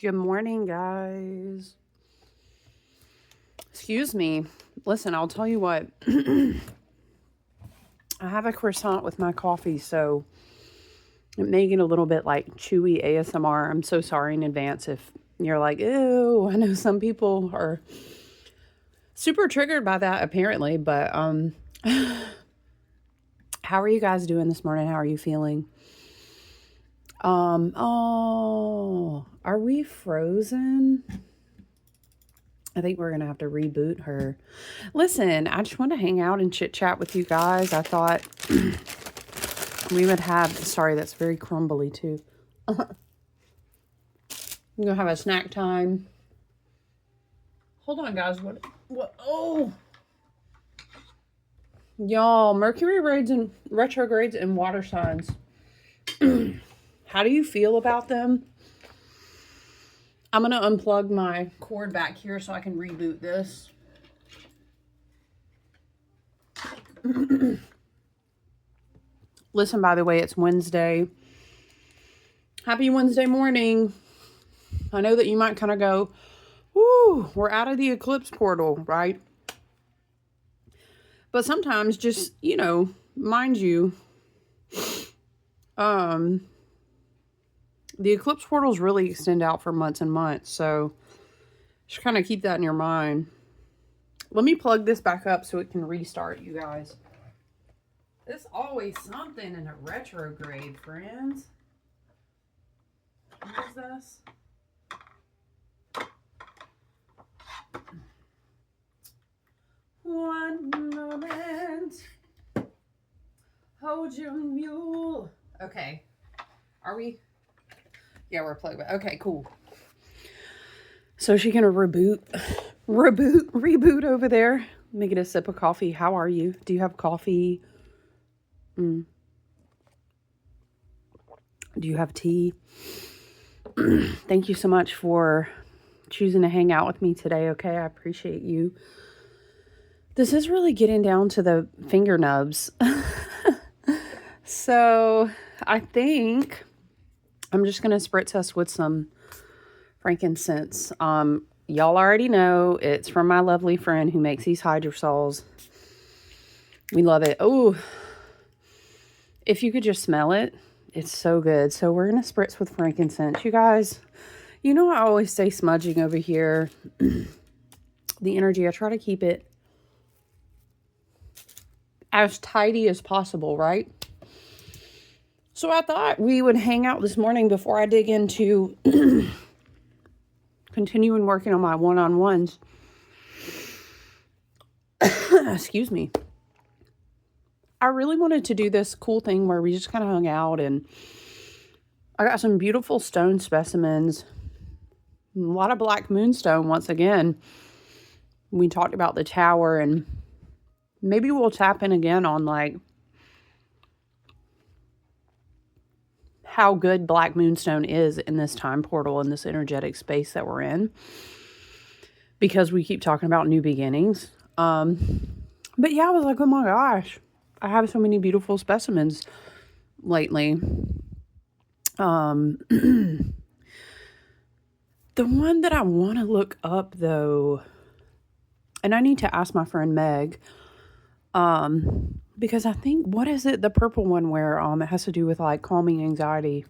Good morning, guys. Excuse me. Listen, I'll tell you what. I have a croissant with my coffee, so it may get a little bit like chewy ASMR. I'm so sorry in advance if you're like, ew. I know some people are super triggered by that apparently, but how are you guys doing this morning? How are you feeling? Are we frozen? I think we're going to have to reboot her. Listen, I just want to hang out and chit chat with you guys. I thought we would have, sorry, that's very crumbly too. We're going to have a snack time. Hold on, guys. What? Oh, y'all, Mercury retrogrades and water signs. How do you feel about them? I'm going to unplug my cord back here so I can reboot this. Listen, by the way, it's Wednesday. Happy Wednesday morning. I know that you might kind of go, woo, we're out of the eclipse portal, right? But sometimes just, mind you, the eclipse portals really extend out for months and months. So just kind of keep that in your mind. Let me plug this back up so it can restart, you guys. There's always something in a retrograde, friends. What is this? One moment. Hold your mule. Okay. Are we? Yeah, we're plugged back. Okay, cool. So she's gonna reboot over there. Let me get a sip of coffee. How are you? Do you have coffee? Do you have tea? Thank you so much for choosing to hang out with me today, okay? I appreciate you. This is really getting down to the finger nubs. So I think I'm just going to spritz us with some frankincense. Y'all already know it's from my lovely friend who makes these hydrosols. We love it. Oh, if you could just smell it, it's so good. So we're going to spritz with frankincense. You guys, I always say smudging over here. The energy, I try to keep it as tidy as possible, right? So I thought we would hang out this morning before I dig into continuing working on my one-on-ones. Excuse me. I really wanted to do this cool thing where we just kind of hung out, and I got some beautiful stone specimens. A lot of black moonstone once again. We talked about the tower, and maybe we'll tap in again on like how good black moonstone is in this time portal, in this energetic space that we're in, because we keep talking about new beginnings. But yeah, I was like, oh my gosh, I have so many beautiful specimens lately. The one that I want to look up though, and I need to ask my friend Meg, because I think, what is it? The purple one where, it has to do with like calming anxiety.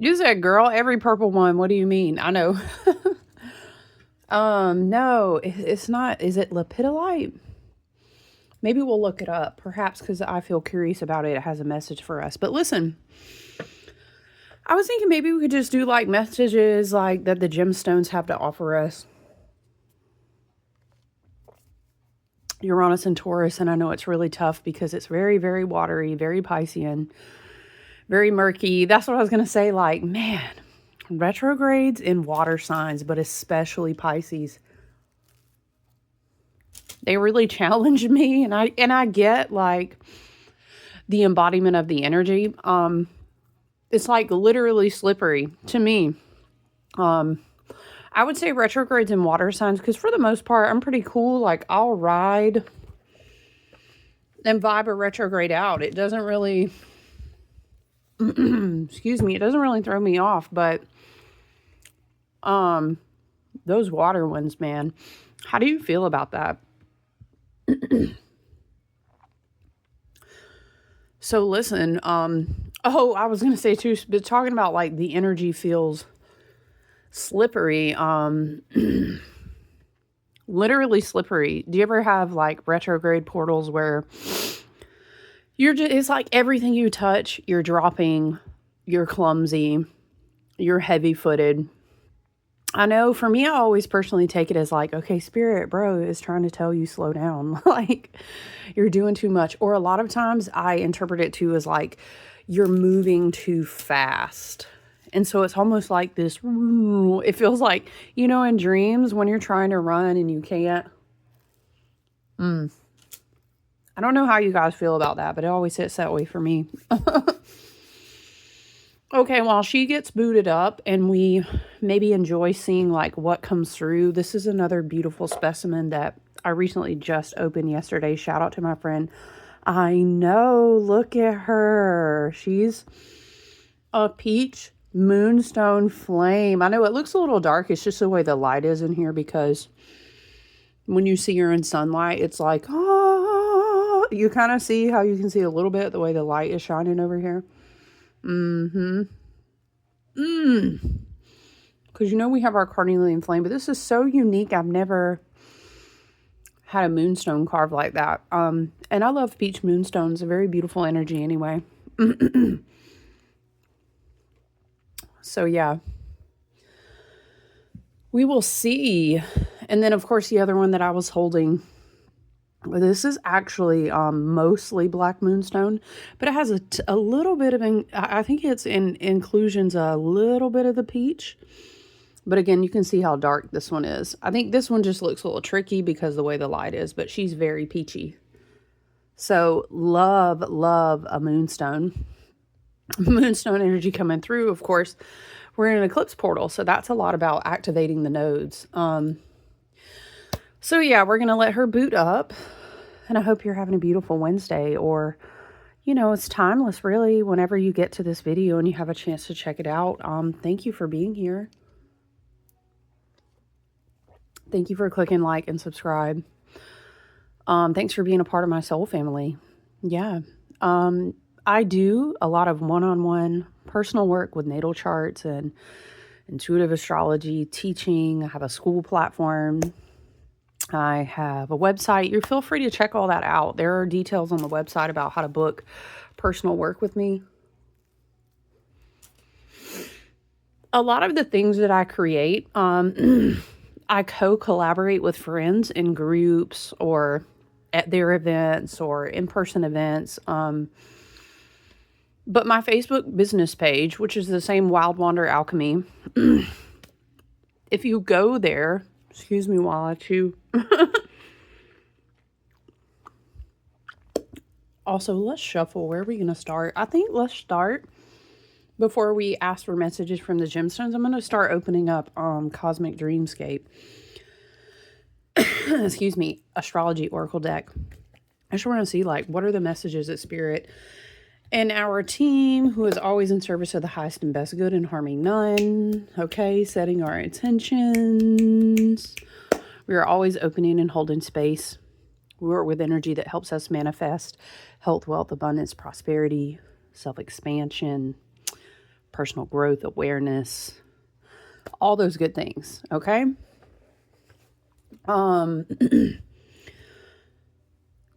You said, girl, every purple one. What do you mean? I know. No, it's not. Is it lepidolite? Maybe we'll look it up, perhaps, because I feel curious about it. It has a message for us. But listen, I was thinking maybe we could just do like messages like that the gemstones have to offer us. Uranus and Taurus, and I know it's really tough because it's very, very watery, very Piscean, very murky. That's what I was going to say. Like, man, retrogrades in water signs, but especially Pisces, they really challenge me, and I get like the embodiment of the energy. It's like literally slippery to me. I would say retrogrades in water signs, because for the most part, I'm pretty cool. Like, I'll ride and vibe a retrograde out. It doesn't really, excuse me, it doesn't really throw me off. But Those water ones, man. How do you feel about that? So listen, I was going to say too, but talking about like the energy feels slippery, literally slippery. Do you ever have like retrograde portals where it's like everything you touch, you're dropping, you're clumsy, you're heavy footed. I know for me, I always personally take it as like, okay, spirit, bro, is trying to tell you slow down. Like you're doing too much. Or a lot of times I interpret it too as like you're moving too fast. And so it's almost like this, it feels like, in dreams when you're trying to run and you can't. I don't know how you guys feel about that, but it always hits that way for me. Okay, while she gets booted up and we maybe enjoy seeing like what comes through, this is another beautiful specimen that I recently just opened yesterday. Shout out to my friend. I know, look at her. She's a peach moonstone flame. I know it looks a little dark. It's just the way the light is in here, because when you see her in sunlight, it's like, you kind of see how you can see a little bit the way the light is shining over here. Because we have our carnelian flame, but this is so unique. I've never had a moonstone carved like that. And I love peach moonstones. A very beautiful energy anyway. So yeah, we will see. And then of course the other one that I was holding, this is actually mostly black moonstone, but it has a little bit of, I think it's in inclusions, a little bit of the peach. But again, you can see how dark this one is. I think this one just looks a little tricky because of the way the light is, but she's very peachy. So love a moonstone. Moonstone energy coming through. Of course, we're in an eclipse portal, so that's a lot about activating the nodes. So yeah, we're going to let her boot up, and I hope you're having a beautiful Wednesday, or, it's timeless really whenever you get to this video and you have a chance to check it out. Thank you for being here. Thank you for clicking like and subscribe. Thanks for being a part of my soul family. Yeah. I do a lot of one-on-one personal work with natal charts and intuitive astrology, teaching. I have a school platform. I have a website. You feel free to check all that out. There are details on the website about how to book personal work with me. A lot of the things that I create, I co-collaborate with friends in groups or at their events or in-person events. But my Facebook business page, which is the same Wild Wander Alchemy, if you go there, excuse me while I chew. Also, let's shuffle. Where are we going to start? I think let's start before we ask for messages from the gemstones. I'm going to start opening up Cosmic Dreamscape. Excuse me, astrology oracle deck. I just want to see like what are the messages that Spirit and our team, who is always in service of the highest and best good and harming none. Okay, setting our intentions. We are always opening and holding space. We work with energy that helps us manifest health, wealth, abundance, prosperity, self-expansion, personal growth, awareness, all those good things. Okay.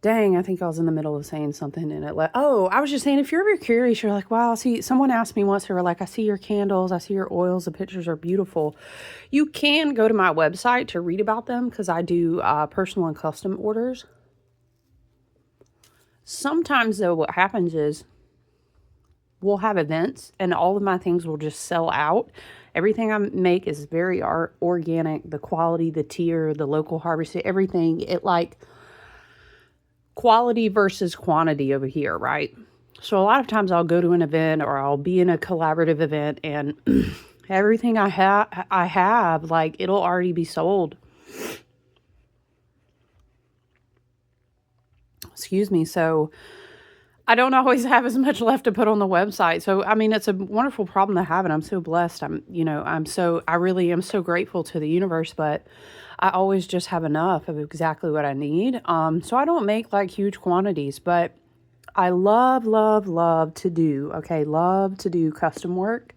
Dang, I think I was in the middle of saying something and I was just saying, if you're ever curious, you're like, wow, someone asked me once, they were like, I see your candles, I see your oils, the pictures are beautiful. You can go to my website to read about them because I do personal and custom orders. Sometimes though, what happens is we'll have events and all of my things will just sell out. Everything I make is very organic, the quality, the tier, the local harvest, everything. It like quality versus quantity over here, right? So a lot of times I'll go to an event or I'll be in a collaborative event and everything I have, like it'll already be sold. Excuse me. So I don't always have as much left to put on the website. So, I mean, it's a wonderful problem to have, and I'm so blessed. I really am so grateful to the universe, but I always just have enough of exactly what I need. So I don't make like huge quantities, but I love, love, love to do, love to do custom work.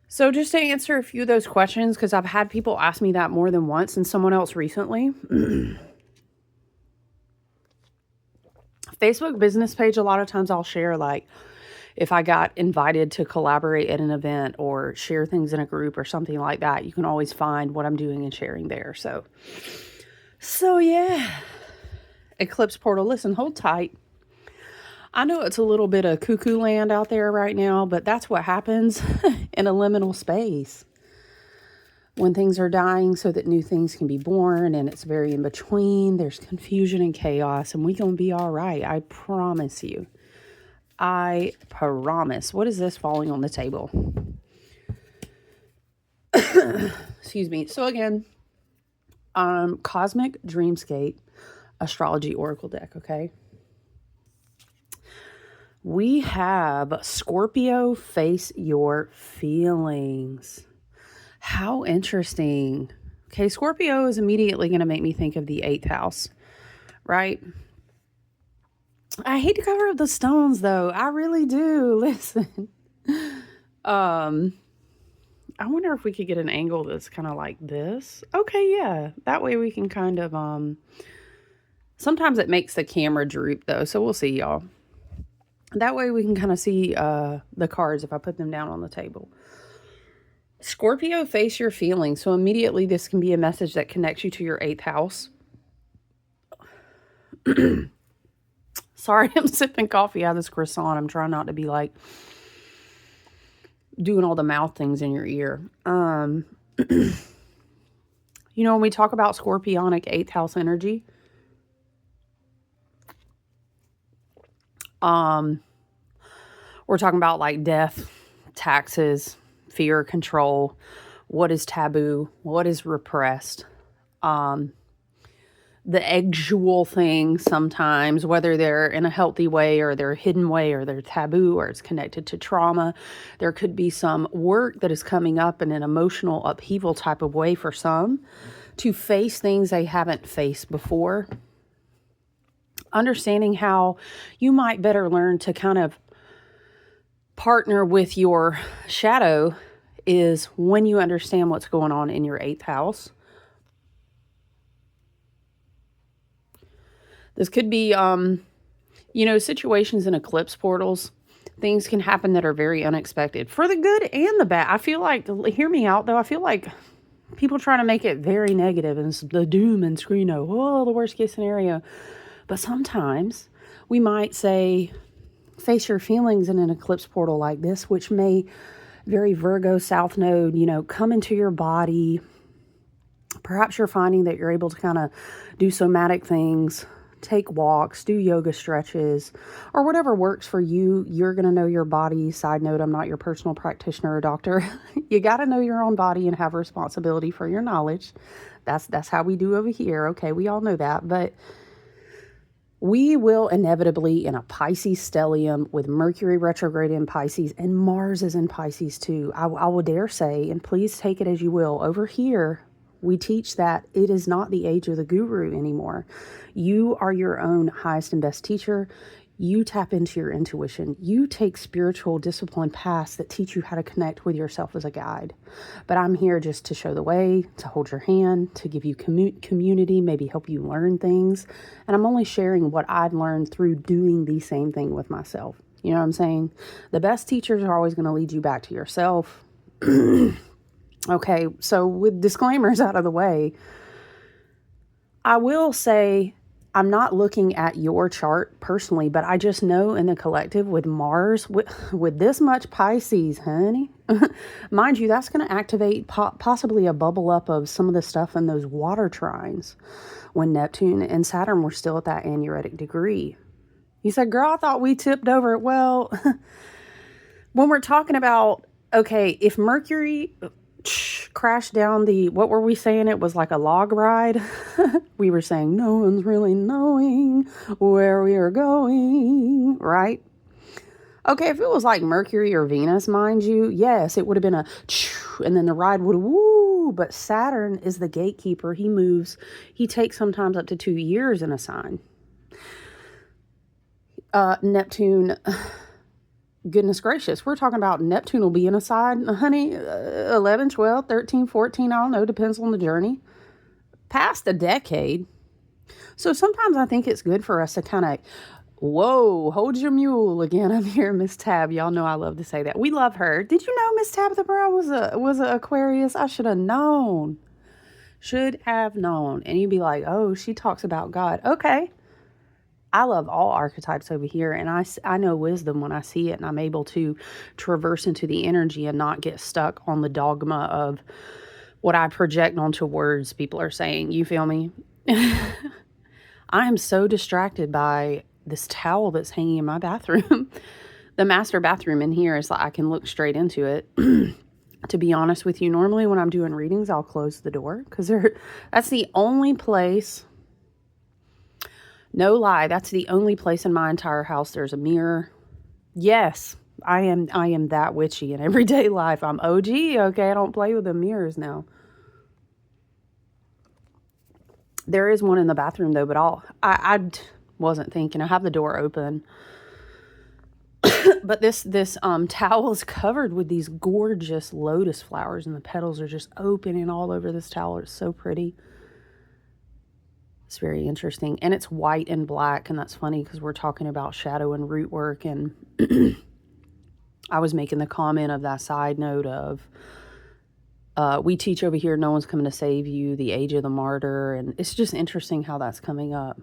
So just to answer a few of those questions, because I've had people ask me that more than once, and someone else recently. Facebook business page, a lot of times I'll share like if I got invited to collaborate at an event or share things in a group or something like that. You can always find what I'm doing and sharing there. So yeah, Eclipse Portal, listen, hold tight. I know it's a little bit of cuckoo land out there right now, but that's what happens in a liminal space. When things are dying so that new things can be born, and it's very in between, there's confusion and chaos, and we're going to be all right. I promise you. I promise. What is this falling on the table? Excuse me. So again, Cosmic Dreamscape Astrology Oracle deck, okay? We have Scorpio, face your feelings. How interesting. Okay, Scorpio is immediately going to make me think of the 8th house, right? I hate to cover up the stones, though. I really do. Listen. I wonder if we could get an angle that's kind of like this. Okay, yeah. That way we can kind of, sometimes it makes the camera droop, though, so we'll see, y'all. That way we can kind of see the cards if I put them down on the table. Scorpio, face your feelings. So immediately this can be a message that connects you to your 8th house. Sorry, I'm sipping coffee out of this croissant. I'm trying not to be like doing all the mouth things in your ear. When we talk about scorpionic 8th house energy, we're talking about like death, taxes, fear, control, what is taboo, what is repressed, the actual things sometimes, whether they're in a healthy way or they're a hidden way or they're taboo or it's connected to trauma. There could be some work that is coming up in an emotional upheaval type of way for some to face things they haven't faced before. Understanding how you might better learn to kind of partner with your shadow is when you understand what's going on in your 8th house. This could be, situations in eclipse portals. Things can happen that are very unexpected for the good and the bad. I feel like, hear me out though, I feel like people try to make it very negative and the doom and screeno, the worst case scenario. But sometimes we might say, face your feelings in an eclipse portal like this, which may very Virgo South Node, come into your body. Perhaps you're finding that you're able to kind of do somatic things, take walks, do yoga stretches, or whatever works for you. You're going to know your body. Side note, I'm not your personal practitioner or doctor. You got to know your own body and have responsibility for your knowledge. That's how we do over here. Okay, we all know that. But we will inevitably, in a Pisces stellium with Mercury retrograde in Pisces and Mars is in Pisces too. I will dare say, and please take it as you will, over here, we teach that it is not the age of the guru anymore. You are your own highest and best teacher. You tap into your intuition. You take spiritual discipline paths that teach you how to connect with yourself as a guide. But I'm here just to show the way, to hold your hand, to give you community, maybe help you learn things. And I'm only sharing what I've learned through doing the same thing with myself. You know what I'm saying? The best teachers are always going to lead you back to yourself. Okay, so with disclaimers out of the way, I will say I'm not looking at your chart personally, but I just know in the collective with Mars, with this much Pisces, honey, mind you, that's going to activate possibly a bubble up of some of the stuff in those water trines when Neptune and Saturn were still at that anuretic degree. You said, girl, I thought we tipped over. Well, when we're talking about, okay, if Mercury, crashed down what were we saying? It was like a log ride. We were saying, no one's really knowing where we are going, right? Okay, if it was like Mercury or Venus, mind you, yes, it would have been and then the ride would woo. But Saturn is the gatekeeper. He moves. He takes sometimes up to 2 years in a sign. Neptune, goodness gracious, we're talking about Neptune will be in a sign, honey, 11, 12, 13, 14, I don't know, depends on the journey. Past a decade. So sometimes I think it's good for us to kind of, whoa, hold your mule again. I'm here, Miss Tab. Y'all know I love to say that. We love her. Did you know Miss Tabitha Brown was a Aquarius? I should have known. Should have known. And you'd be like, oh, she talks about God. Okay. I love all archetypes over here. And I know wisdom when I see it. And I'm able to traverse into the energy and not get stuck on the dogma of what I project onto words people are saying. You feel me? I am so distracted by this towel that's hanging in my bathroom. The master bathroom in here is like I can look straight into it. To be honest with you, normally when I'm doing readings, I'll close the door because that's the only place. No lie, that's the only place in my entire house there's a mirror. Yes, I am that witchy in everyday life. I'm OG, okay? I don't play with the mirrors now. There is one in the bathroom though, but I wasn't thinking. I have the door open. But this towel is covered with these gorgeous lotus flowers, and the petals are just opening all over this towel. It's so pretty. It's very interesting. And it's white and black, and that's funny because we're talking about shadow and root work. And I was making the comment of that side note of we teach over here, no one's coming to save you, the age of the martyr. And it's just interesting how that's coming up.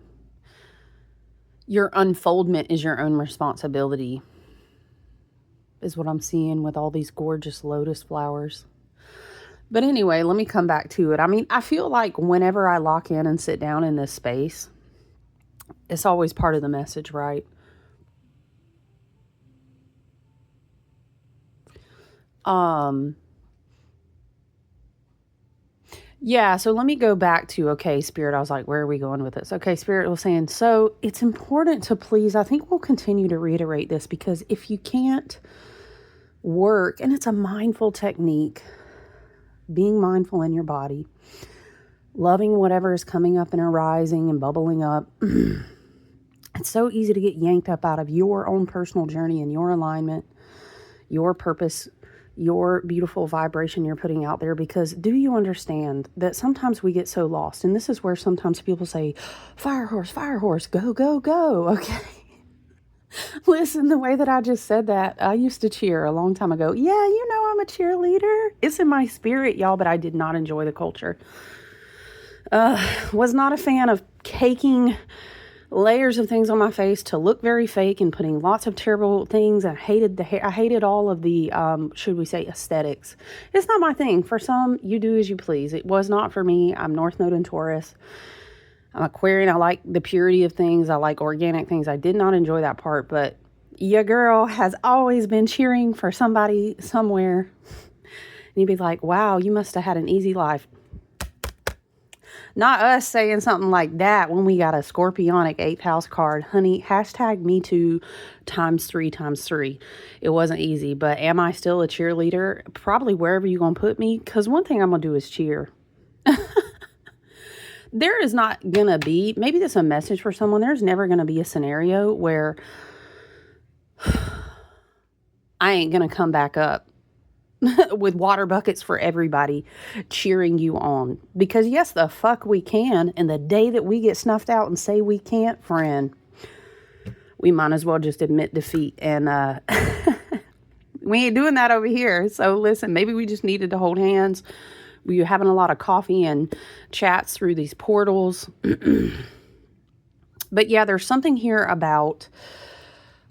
Your unfoldment is your own responsibility, is what I'm seeing with all these gorgeous lotus flowers. But anyway, let me come back to it. I mean, I feel like whenever I lock in and sit down in this space, it's always part of the message, right? Yeah, so let me go back to, okay, Spirit, I was like, where are we going with this? Okay, Spirit was saying, so it's important to please, I think we'll continue to reiterate this, because if you can't work, and it's a mindful technique, being mindful in your body, loving whatever is coming up and arising and bubbling up, it's so easy to get yanked up out of your own personal journey and your alignment, your purpose, your beautiful vibration you're putting out there. Because do you understand that sometimes we get so lost? And this is where sometimes people say, fire horse, go, go, go. Okay. Listen, the way that I just said that, I used to cheer a long time ago. Yeah, you know, I'm a cheerleader. It's in my spirit, y'all, but I did not enjoy the culture. Was not a fan of caking layers of things on my face to look very fake and putting lots of terrible things. I hated the hair. I hated all of the, should we say, aesthetics. It's not my thing. For some, you do as you please. It was not for me. I'm North Node and Taurus. I'm Aquarian. I like the purity of things. I like organic things. I did not enjoy that part, but your girl has always been cheering for somebody somewhere. And you'd be like, wow, you must have had an easy life. Not us saying something like that when we got a scorpionic 8th house card. Honey, hashtag me too times 3. It wasn't easy, but am I still a cheerleader? Probably wherever you're going to put me, because one thing I'm going to do is cheer. There is not going to be, maybe this is a message for someone, there's never going to be a scenario where I ain't going to come back up with water buckets for everybody cheering you on. Because yes, the fuck we can. And the day that we get snuffed out and say we can't, friend, we might as well just admit defeat. And we ain't doing that over here. So listen, maybe we just needed to hold hands. We were having a lot of coffee and chats through these portals. But yeah, there's something here about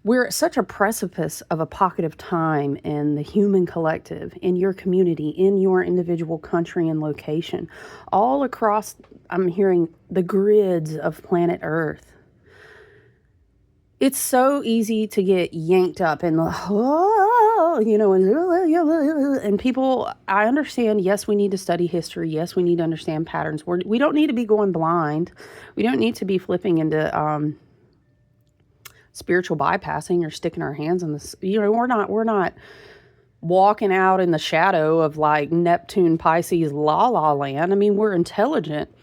we're at such a precipice of a pocket of time in the human collective, in your community, in your individual country and location, all across, I'm hearing the grids of planet Earth. It's so easy to get yanked up in the, and people, I understand, yes, we need to study history. Yes, we need to understand patterns. We don't need to be going blind. We don't need to be flipping into spiritual bypassing or sticking our hands in this. We're not walking out in the shadow of like Neptune, Pisces, la la land. I mean, we're intelligent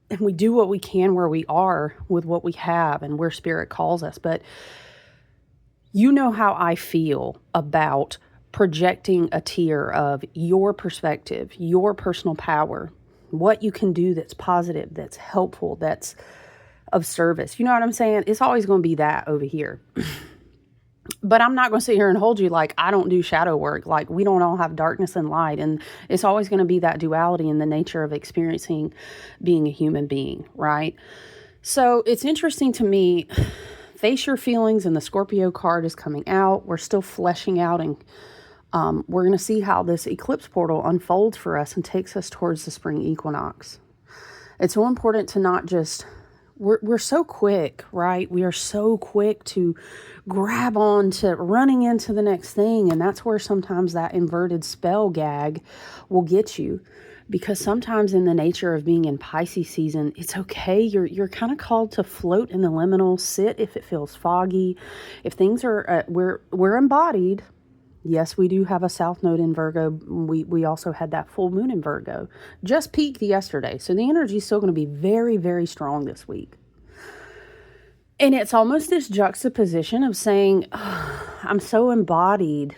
and we do what we can where we are with what we have and where spirit calls us. But you know how I feel about projecting a tier of your perspective, your personal power, what you can do that's positive, that's helpful, that's of service. You know what I'm saying? It's always going to be that over here. But I'm not going to sit here and hold you like I don't do shadow work. Like we don't all have darkness and light. And it's always going to be that duality in the nature of experiencing being a human being, right? So it's interesting to me. Face your feelings, and the Scorpio card is coming out. We're still fleshing out, and we're going to see how this eclipse portal unfolds for us and takes us towards the spring equinox. It's so important to not just, we're so quick, right? We are so quick to grab on to running into the next thing, and that's where sometimes that inverted spell gag will get you. Because sometimes in the nature of being in Pisces season, it's okay. You're kind of called to float in the liminal, sit if it feels foggy. If things are, we're embodied. Yes, we do have a South Node in Virgo. We also had that full moon in Virgo. Just peaked yesterday. So the energy is still going to be very, very strong this week. And it's almost this juxtaposition of saying, oh, I'm so embodied.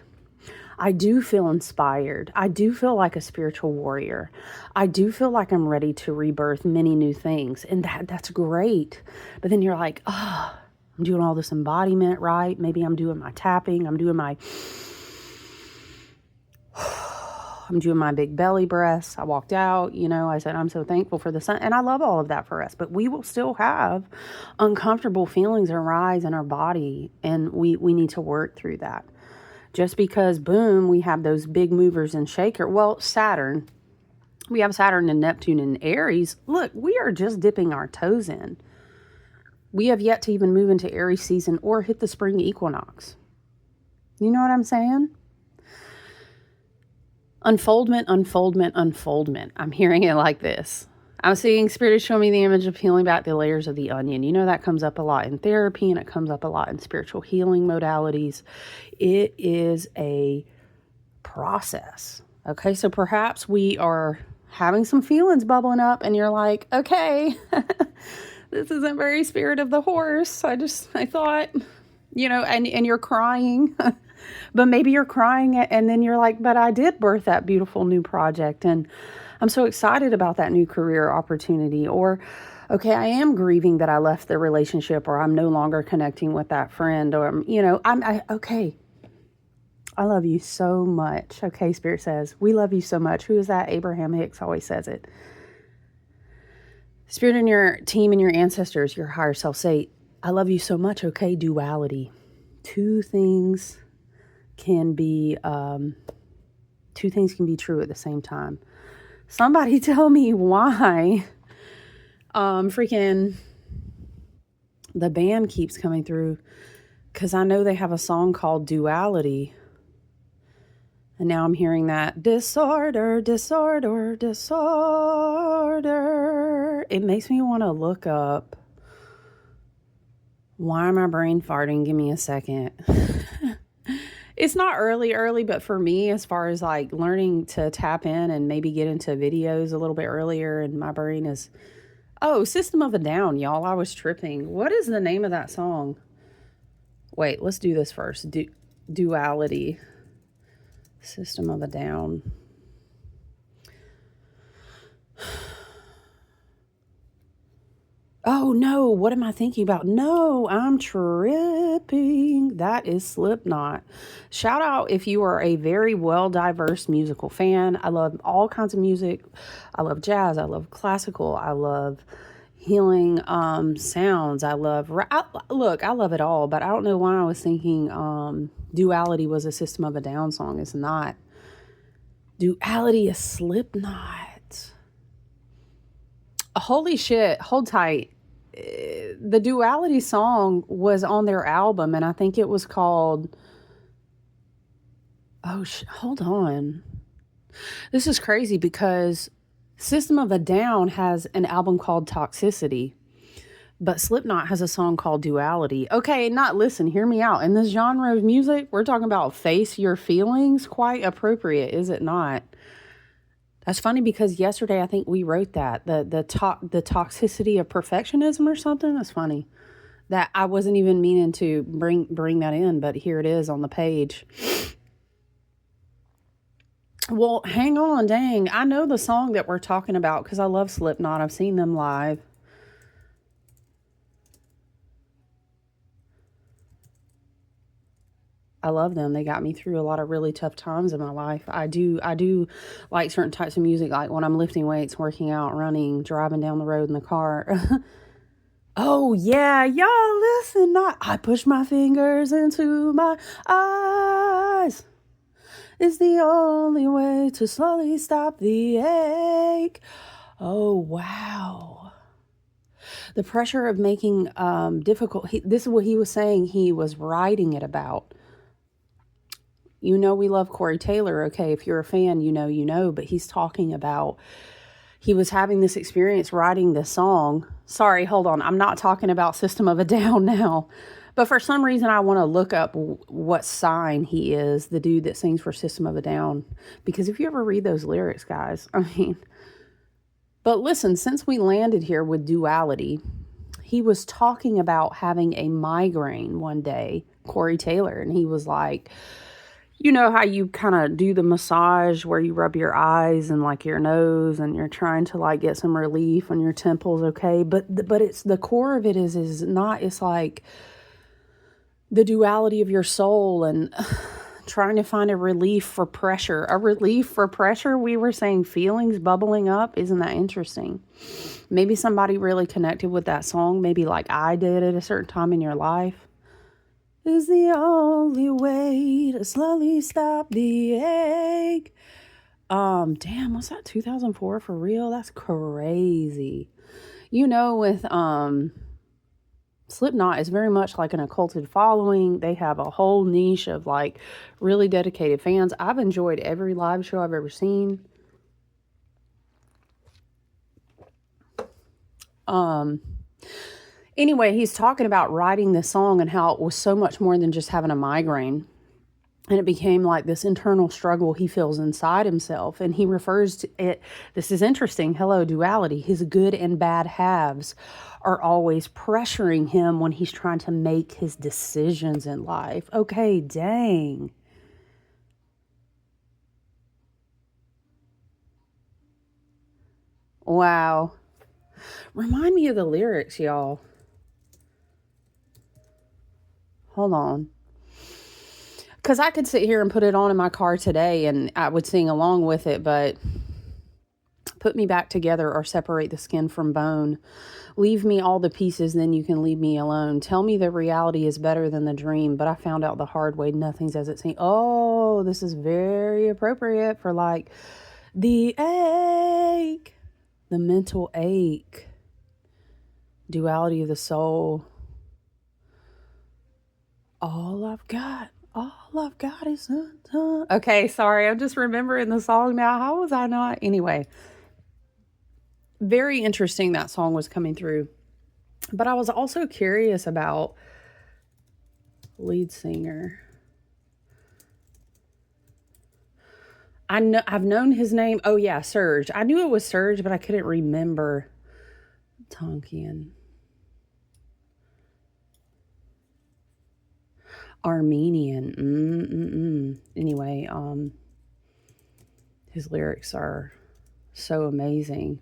I do feel inspired. I do feel like a spiritual warrior. I do feel like I'm ready to rebirth many new things. And that's great. But then you're like, oh, I'm doing all this embodiment, right? Maybe I'm doing my tapping. I'm doing my big belly breaths. I walked out, I said, I'm so thankful for the sun. And I love all of that for us. But we will still have uncomfortable feelings arise in our body. And we need to work through that. Just because, boom, we have those big movers and shaker. Well, Saturn, we have Saturn and Neptune and Aries. Look, we are just dipping our toes in. We have yet to even move into Aries season or hit the spring equinox. You know what I'm saying? Unfoldment, unfoldment, unfoldment. I'm hearing it like this. I'm seeing Spirit is showing me the image of peeling back the layers of the onion. You know, that comes up a lot in therapy and it comes up a lot in spiritual healing modalities. It is a process. Okay, so perhaps we are having some feelings bubbling up and you're like, okay, this isn't very spirit of the horse. I thought, and you're crying. But maybe you're crying and then you're like, but I did birth that beautiful new project and I'm so excited about that new career opportunity. Or, okay, I am grieving that I left the relationship or I'm no longer connecting with that friend or, okay. I love you so much. Okay, Spirit says, we love you so much. Who is that? Abraham Hicks always says it. Spirit and your team and your ancestors, your higher self say, I love you so much. Okay, duality. Two things can be true at the same time. Somebody tell me why freaking the band keeps coming through, because I know they have a song called Duality. And now I'm hearing that disorder, disorder, disorder. It makes me want to look up why my brain farting. Give me a second. It's not early, but for me, as far as like learning to tap in and maybe get into videos a little bit earlier, and my brain is, System of a Down, y'all. I was tripping. What is the name of that song? Wait, let's do this first. Duality. System of a Down. Oh no, what am I thinking about? No, I'm tripping. That is Slipknot. Shout out if you are a very well-diverse musical fan. I love all kinds of music. I love jazz. I love classical. I love healing sounds. I love I love it all, but I don't know why I was thinking Duality was a System of a Down song. It's not. Duality is Slipknot. Holy shit, hold tight. The Duality song was on their album, and I think it was called Oh, hold on. This is crazy because System of a Down has an album called Toxicity, but Slipknot has a song called Duality. Okay, listen, hear me out. In this genre of music, we're talking about face your feelings. Quite appropriate, is it not? That's funny because yesterday I think we wrote that the toxicity of perfectionism or something. That's funny. That I wasn't even meaning to bring that in, but here it is on the page. Well, hang on, dang. I know the song that we're talking about because I love Slipknot. I've seen them live. I love them. They got me through a lot of really tough times in my life. I do like certain types of music, like when I'm lifting weights, working out, running, driving down the road in the car. Oh yeah, y'all listen. I push my fingers into my eyes. It's the only way to slowly stop the ache. Oh wow. The pressure of making difficult. This is what he was saying. He was writing it about. You know we love Corey Taylor. Okay, if you're a fan, you know. But he's talking about. He was having this experience writing this song. Sorry, hold on. I'm not talking about System of a Down now. But for some reason, I want to look up what sign he is, the dude that sings for System of a Down. Because if you ever read those lyrics, guys, I mean. But listen, since we landed here with Duality, he was talking about having a migraine one day, Corey Taylor. And he was like, you know how you kind of do the massage where you rub your eyes and like your nose and you're trying to like get some relief on your temples, okay? But it's the core of it is not, it's like the duality of your soul and trying to find a relief for pressure. A relief for pressure? We were saying feelings bubbling up. Isn't that interesting? Maybe somebody really connected with that song, maybe like I did at a certain time in your life. Is the only way to slowly stop the ache. Damn, was that 2004 for real? That's crazy. You know, with Slipknot is very much like an occulted following. They have a whole niche of like really dedicated fans. I've enjoyed every live show I've ever seen. Anyway, he's talking about writing this song and how it was so much more than just having a migraine. And it became like this internal struggle he feels inside himself. And he refers to it, this is interesting, hello, duality. His good and bad halves are always pressuring him when he's trying to make his decisions in life. Okay, dang. Wow. Remind me of the lyrics, y'all. Hold on. Because I could sit here and put it on in my car today and I would sing along with it, but put me back together or separate the skin from bone. Leave me all the pieces, then you can leave me alone. Tell me the reality is better than the dream, but I found out the hard way. Nothing's as it seems. Oh, this is very appropriate for like the ache, the mental ache, duality of the soul. All I've got is undone. Okay, sorry, I'm just remembering the song now. How was I not? Anyway, very interesting that song was coming through. But I was also curious about lead singer. I've known his name. Oh yeah, Serge. I knew it was Serge, but I couldn't remember. Tonkian. Armenian. Anyway, his lyrics are so amazing.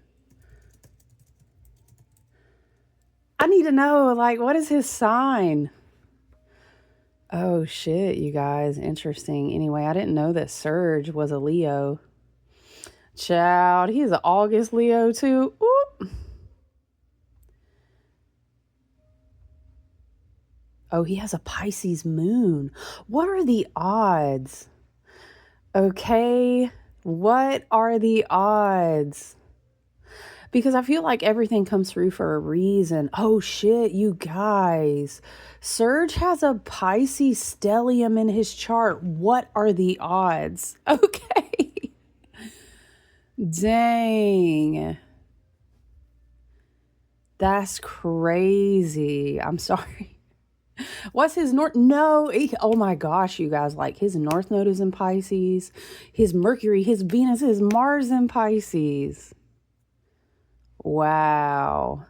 I need to know, like, what is his sign? Oh shit, you guys, interesting. Anyway, I didn't know that Serge was a Leo. Child, he's an August Leo too. Ooh. Oh, he has a Pisces moon. What are the odds? Okay, what are the odds? Because I feel like everything comes through for a reason. Oh shit, you guys. Serge has a Pisces stellium in his chart. What are the odds? Okay. Dang. That's crazy. I'm sorry. What's his north? No. Oh my gosh, you guys. Like his north node is in Pisces. His Mercury, his Venus, his Mars in Pisces. Wow.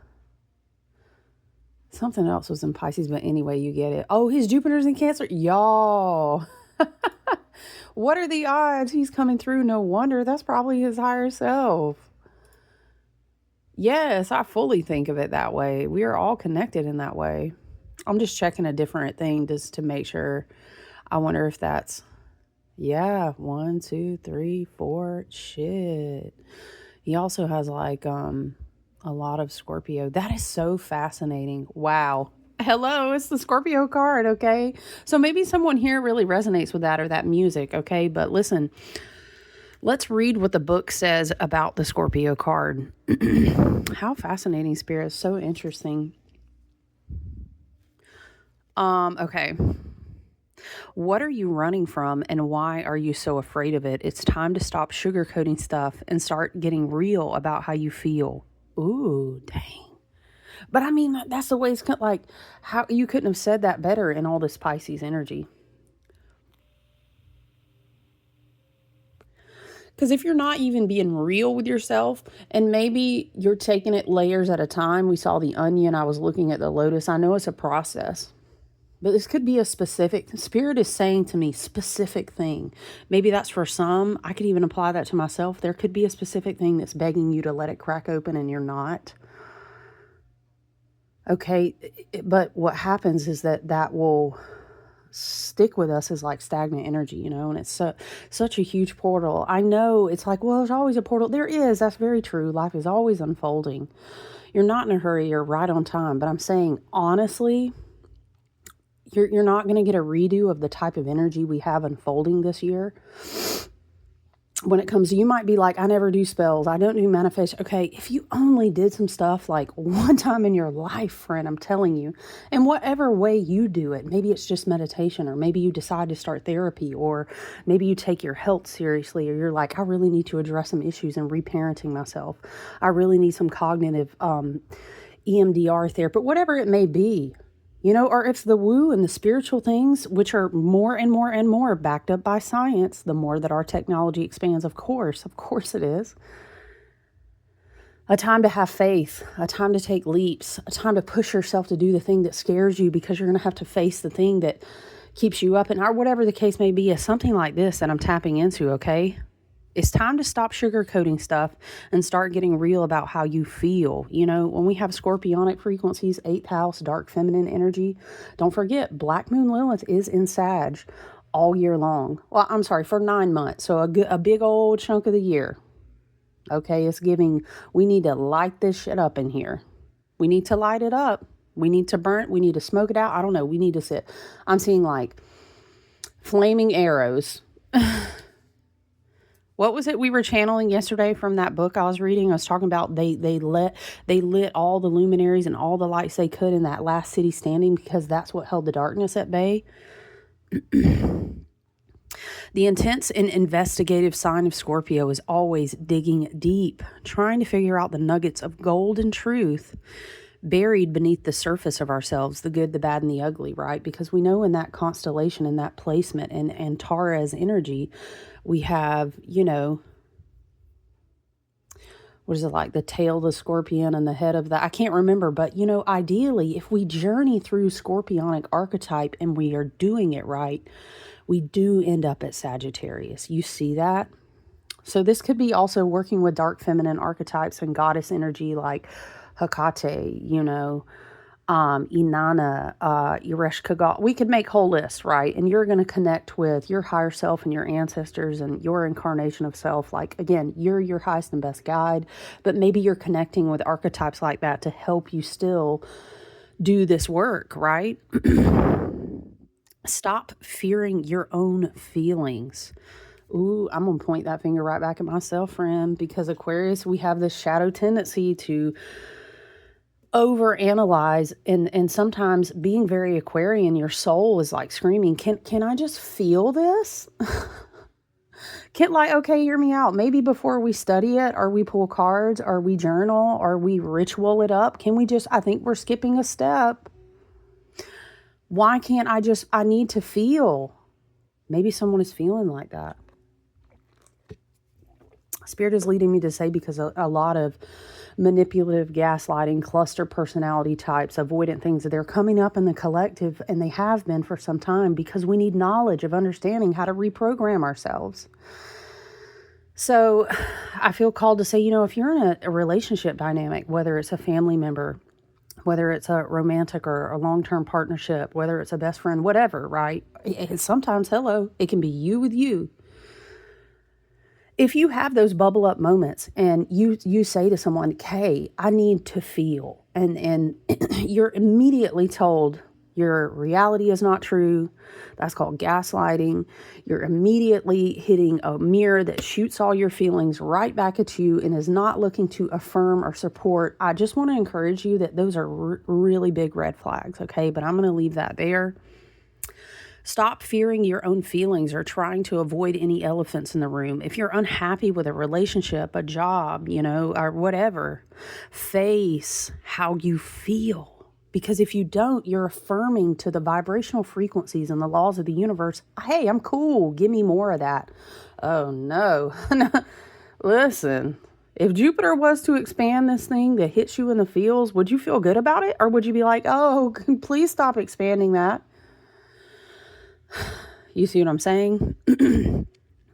Something else was in Pisces, but anyway, you get it. Oh, his Jupiter's in Cancer. Y'all. What are the odds he's coming through? No wonder. That's probably his higher self. Yes, I fully think of it that way. We are all connected in that way. I'm just checking a different thing just to make sure. I wonder if that's, yeah, 1, 2, 3, 4. Shit. He also has like a lot of Scorpio. That is so fascinating. Wow. Hello, it's the Scorpio card, okay? So maybe someone here really resonates with that or that music, okay? But listen, let's read what the book says about the Scorpio card. How fascinating, Spirit. So interesting. Okay. What are you running from and why are you so afraid of it? It's time to stop sugarcoating stuff and start getting real about how you feel. Ooh, dang. But I mean, that's the way it's like, how you couldn't have said that better in all this Pisces energy. Because if you're not even being real with yourself, and maybe you're taking it layers at a time. We saw the onion. I was looking at the lotus. I know it's a process. But this could be a specific, Spirit is saying to me, specific thing. Maybe that's for some. I could even apply that to myself. There could be a specific thing that's begging you to let it crack open and you're not. Okay, but what happens is that will stick with us as like stagnant energy, you know, and it's such a huge portal. I know it's like, well, there's always a portal. There is. That's very true. Life is always unfolding. You're not in a hurry. You're right on time. But I'm saying, honestly, you're not going to get a redo of the type of energy we have unfolding this year. When it comes to, you might be like, I never do spells. I don't do manifest. Okay, if you only did some stuff like one time in your life, friend, I'm telling you, in whatever way you do it, maybe it's just meditation, or maybe you decide to start therapy, or maybe you take your health seriously, or you're like, I really need to address some issues in reparenting myself. I really need some cognitive EMDR therapy, whatever it may be. You know, or if the woo and the spiritual things, which are more and more and more backed up by science, the more that our technology expands, of course it is. A time to have faith, a time to take leaps, a time to push yourself to do the thing that scares you because you're going to have to face the thing that keeps you up, and or whatever the case may be, is something like this that I'm tapping into, okay? It's time to stop sugarcoating stuff and start getting real about how you feel. You know, when we have scorpionic frequencies, 8th house, dark feminine energy, don't forget, Black Moon Lilith is in Sag all year long. Well, I'm sorry, for 9 months. So a big old chunk of the year. Okay, it's giving, we need to light this shit up in here. We need to light it up. We need to burn it. We need to smoke it out. I don't know. We need to sit. I'm seeing like flaming arrows. What was it we were channeling yesterday from that book I was reading? I was talking about they lit all the luminaries and all the lights they could in that last city standing because that's what held the darkness at bay. The intense and investigative sign of Scorpio is always digging deep, trying to figure out the nuggets of gold and truth buried beneath the surface of ourselves, the good, the bad, and the ugly, right? Because we know in that constellation, in that placement, and Tara's energy, we have, you know, what is it like? The tail of the scorpion and the head of the, I can't remember, but, you know, ideally, if we journey through scorpionic archetype and we are doing it right, we do end up at Sagittarius. You see that? So this could be also working with dark feminine archetypes and goddess energy like Hecate, you know, Inanna, Eresh Kagal. We could make whole lists, right? And you're going to connect with your higher self and your ancestors and your incarnation of self. Like, again, you're your highest and best guide, but maybe you're connecting with archetypes like that to help you still do this work, right? Stop fearing your own feelings. Ooh, I'm going to point that finger right back at myself, friend, because Aquarius, we have this shadow tendency to overanalyze, and sometimes being very Aquarian, your soul is like screaming, can I just feel this? Can't like, okay, hear me out. Maybe before we study it, or we pull cards, or we journal, or we ritual it up, can we just, I think we're skipping a step. Why can't I need to feel. Maybe someone is feeling like that. Spirit is leading me to say, because a lot of manipulative, gaslighting, cluster personality types, avoidant things, they're coming up in the collective, and they have been for some time, because we need knowledge of understanding how to reprogram ourselves. So I feel called to say, if you're in a relationship dynamic, whether it's a family member, whether it's a romantic or a long-term partnership, whether it's a best friend, whatever, right? And sometimes, it can be you with you. If you have those bubble up moments and you say to someone, "Hey, I need to feel," and you're immediately told your reality is not true, that's called gaslighting. You're immediately hitting a mirror that shoots all your feelings right back at you and is not looking to affirm or support. I just want to encourage you that those are really big red flags, okay? But I'm going to leave that there. Stop fearing your own feelings or trying to avoid any elephants in the room. If you're unhappy with a relationship, a job, or whatever, face how you feel. Because if you don't, you're affirming to the vibrational frequencies and the laws of the universe, hey, I'm cool. Give me more of that. Oh, no. Listen, if Jupiter was to expand this thing that hits you in the feels, would you feel good about it? Or would you be like, oh, please stop expanding that? You see what I'm saying?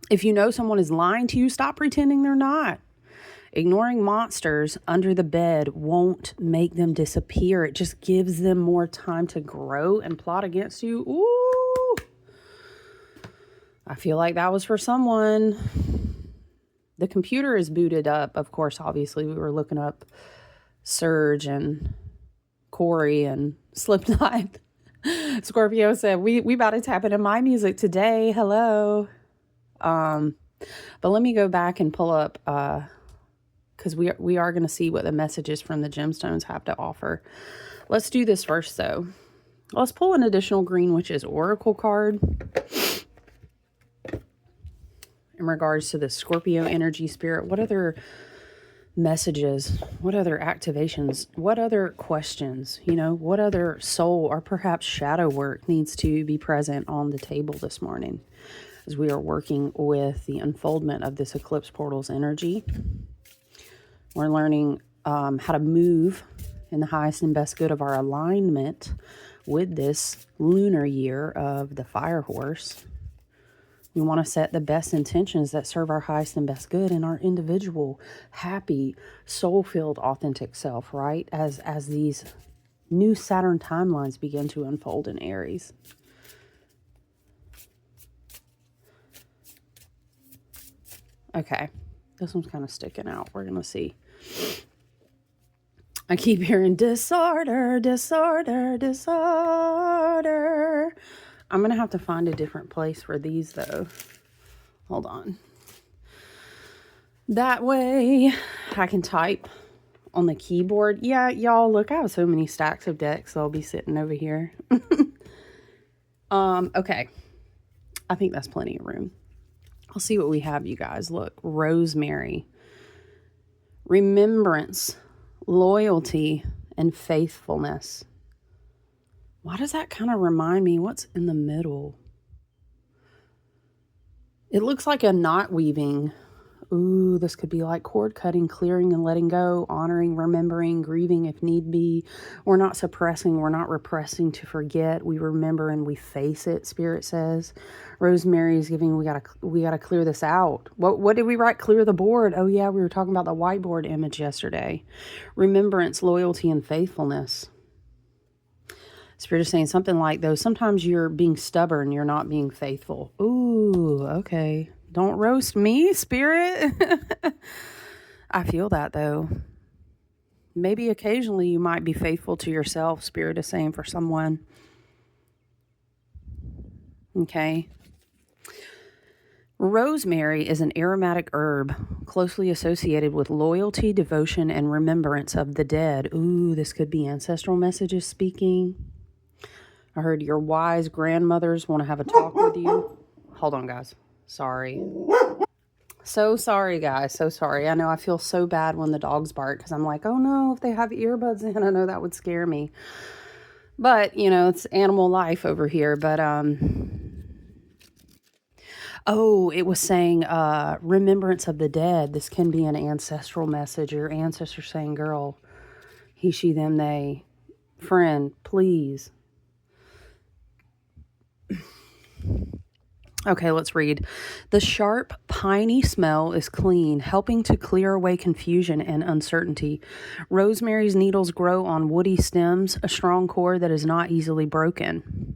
If you know someone is lying to you, stop pretending they're not. Ignoring monsters under the bed won't make them disappear. It just gives them more time to grow and plot against you. Ooh. I feel like that was for someone. The computer is booted up. Of course, obviously, we were looking up Surge and Corey and Slipknot. Scorpio said, we about to tap into my music today. Hello. But let me go back and pull up, because we are going to see what the messages from the gemstones have to offer. Let's do this first, though. Let's pull an additional Green Witch's Oracle card in regards to the Scorpio energy spirit. What other messages, what other activations, what other questions, what other soul or perhaps shadow work needs to be present on the table this morning as we are working with the unfoldment of this eclipse portal's energy. We're learning how to move in the highest and best good of our alignment with this lunar year of the fire horse. We want to set the best intentions that serve our highest and best good in our individual, happy, soul-filled, authentic self, right? As these new Saturn timelines begin to unfold in Aries. Okay, this one's kind of sticking out. We're going to see. I keep hearing disorder, disorder, disorder. I'm going to have to find a different place for these, though. Hold on. That way I can type on the keyboard. Yeah, y'all, look, I have so many stacks of decks. So I'll be sitting over here. Okay. I think that's plenty of room. I'll see what we have, you guys. Look, Rosemary. Remembrance, loyalty, and faithfulness. Why does that kind of remind me? What's in the middle? It looks like a knot weaving. Ooh, this could be like cord cutting, clearing and letting go, honoring, remembering, grieving if need be. We're not suppressing. We're not repressing to forget. We remember and we face it, Spirit says. Rosemary is giving, we gotta clear this out. What did we write? Clear the board. Oh yeah, we were talking about the whiteboard image yesterday. Remembrance, loyalty, and faithfulness. Spirit is saying something like those. Sometimes you're being stubborn. You're not being faithful. Ooh, okay. Don't roast me, Spirit. I feel that, though. Maybe occasionally you might be faithful to yourself, Spirit is saying, for someone. Okay. Rosemary is an aromatic herb closely associated with loyalty, devotion, and remembrance of the dead. Ooh, this could be ancestral messages speaking. I heard your wise grandmothers want to have a talk with you. Hold on, guys. Sorry. So sorry, guys. So sorry. I know I feel so bad when the dogs bark because I'm like, oh no, if they have earbuds in, I know that would scare me. But, it's animal life over here. But, oh, it was saying remembrance of the dead. This can be an ancestral message. Your ancestors saying, girl, he, she, them, they, friend, please. Okay, let's read. The sharp, piney smell is clean, helping to clear away confusion and uncertainty. Rosemary's needles grow on woody stems, a strong core that is not easily broken.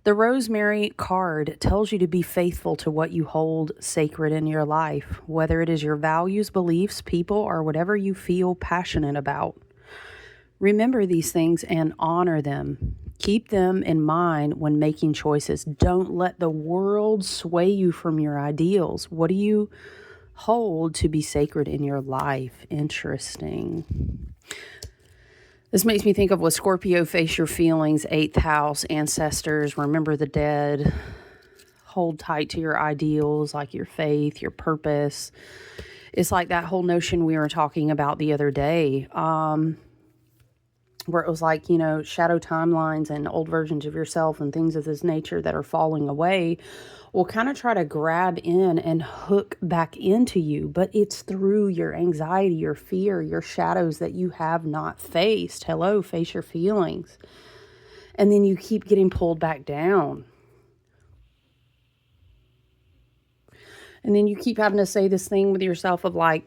The Rosemary card tells you to be faithful to what you hold sacred in your life, whether it is your values, beliefs, people, or whatever you feel passionate about. Remember these things and honor them. Keep them in mind when making choices. Don't let the world sway you from your ideals. What do you hold to be sacred in your life? Interesting. This makes me think of what Scorpio, face your feelings, 8th house, ancestors, remember the dead, hold tight to your ideals, like your faith, your purpose. It's like that whole notion we were talking about the other day, where it was like, shadow timelines and old versions of yourself and things of this nature that are falling away will kind of try to grab in and hook back into you. But it's through your anxiety, your fear, your shadows that you have not faced. Hello, face your feelings. And then you keep getting pulled back down. And then you keep having to say this thing with yourself of like,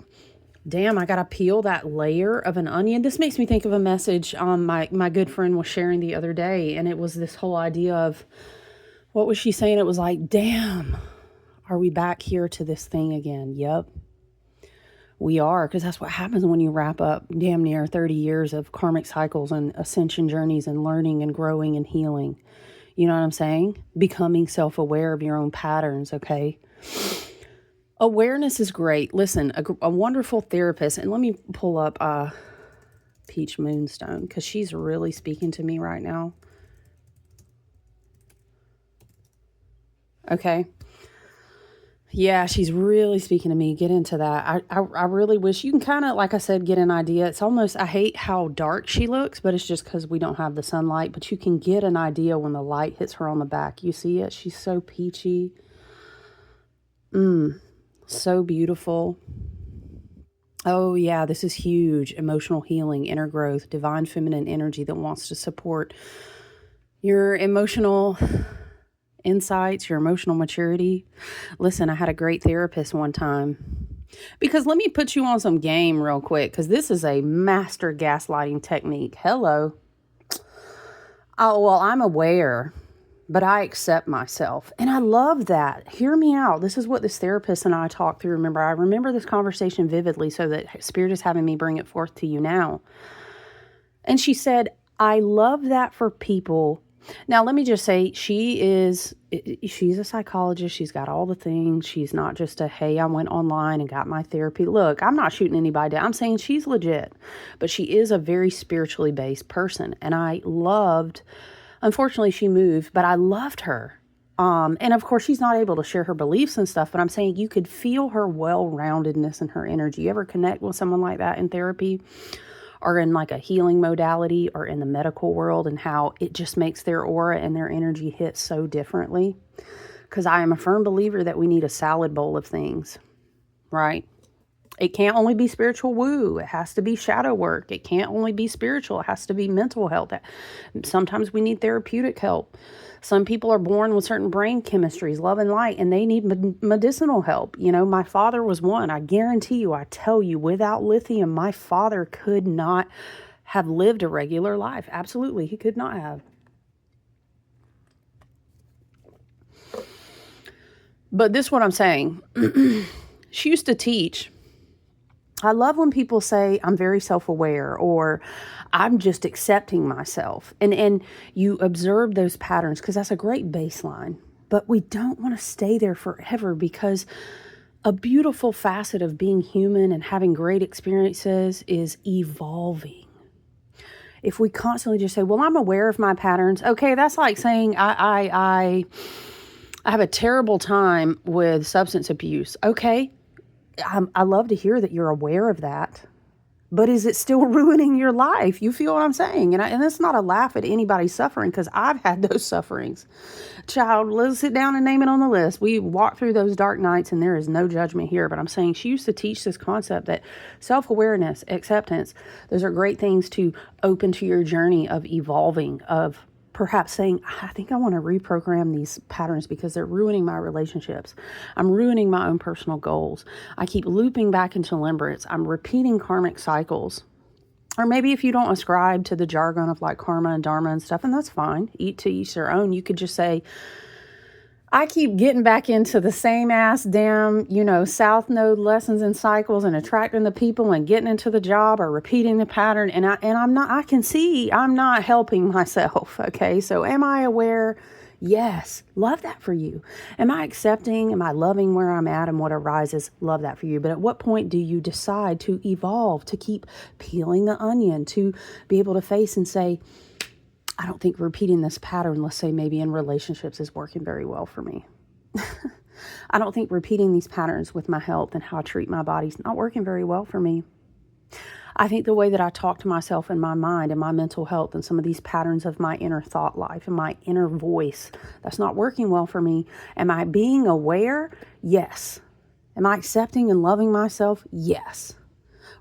damn, I got to peel that layer of an onion. This makes me think of a message my good friend was sharing the other day. And it was this whole idea of, what was she saying? It was like, damn, are we back here to this thing again? Yep, we are. Because that's what happens when you wrap up damn near 30 years of karmic cycles and ascension journeys and learning and growing and healing. You know what I'm saying? Becoming self-aware of your own patterns, okay? Awareness is great. Listen, a wonderful therapist, and let me pull up Peach Moonstone because she's really speaking to me right now. Okay. Yeah, she's really speaking to me. Get into that. I really wish you can kind of, like I said, get an idea. It's almost, I hate how dark she looks, but it's just because we don't have the sunlight. But you can get an idea when the light hits her on the back. You see it? She's so peachy. So beautiful. Oh yeah, this is huge. Emotional healing, inner growth, divine feminine energy that wants to support your emotional insights, your emotional maturity. Listen, I had a great therapist one time. Because let me put you on some game real quick, because this is a master gaslighting technique. Hello. Oh, well, I'm aware, but I accept myself. And I love that. Hear me out. This is what this therapist and I talked through. I remember this conversation vividly, so that Spirit is having me bring it forth to you now. And she said, I love that for people. Now, let me just say, she's a psychologist. She's got all the things. She's not just hey, I went online and got my therapy. Look, I'm not shooting anybody down. I'm saying she's legit. But she is a very spiritually based person. And I loved, unfortunately, she moved, but I loved her. And of course, she's not able to share her beliefs and stuff, but I'm saying you could feel her well-roundedness and her energy. You ever connect with someone like that in therapy? Or in like a healing modality or in the medical world, and how it just makes their aura and their energy hit so differently. Because I am a firm believer that we need a salad bowl of things, right? It can't only be spiritual woo. It has to be shadow work. It can't only be spiritual. It has to be mental health. Sometimes we need therapeutic help. Some people are born with certain brain chemistries, love and light, and they need medicinal help. My father was one. I guarantee you, I tell you, without lithium, my father could not have lived a regular life. Absolutely, he could not have. But this is what I'm saying. She used to teach. I love when people say, I'm very self-aware, or I'm just accepting myself. And you observe those patterns, because that's a great baseline. but we don't want to stay there forever, because a beautiful facet of being human and having great experiences is evolving. If we constantly just say, well, I'm aware of my patterns. Okay, that's like saying I have a terrible time with substance abuse. Okay, I love to hear that you're aware of that. But is it still ruining your life? You feel what I'm saying? And it's not a laugh at anybody's suffering, because I've had those sufferings. Child, let's sit down and name it on the list. We walk through those dark nights, and there is no judgment here. But I'm saying she used to teach this concept that self-awareness, acceptance, those are great things to open to your journey of evolving, of perhaps saying, I think I want to reprogram these patterns because they're ruining my relationships. I'm ruining my own personal goals. I keep looping back into limerence. I'm repeating karmic cycles. Or maybe if you don't ascribe to the jargon of like karma and dharma and stuff, and that's fine, to each their own, you could just say, I keep getting back into the same ass damn, South Node lessons and cycles, and attracting the people and getting into the job, or repeating the pattern. And I can see I'm not helping myself. Okay. So am I aware? Yes. Love that for you. Am I accepting? Am I loving where I'm at and what arises? Love that for you. But at what point do you decide to evolve, to keep peeling the onion, to be able to face and say, I don't think repeating this pattern, let's say maybe in relationships, is working very well for me. I don't think repeating these patterns with my health and how I treat my body is not working very well for me. I think the way that I talk to myself in my mind and my mental health, and some of these patterns of my inner thought life and my inner voice, that's not working well for me. Am I being aware? Yes. Am I accepting and loving myself? Yes.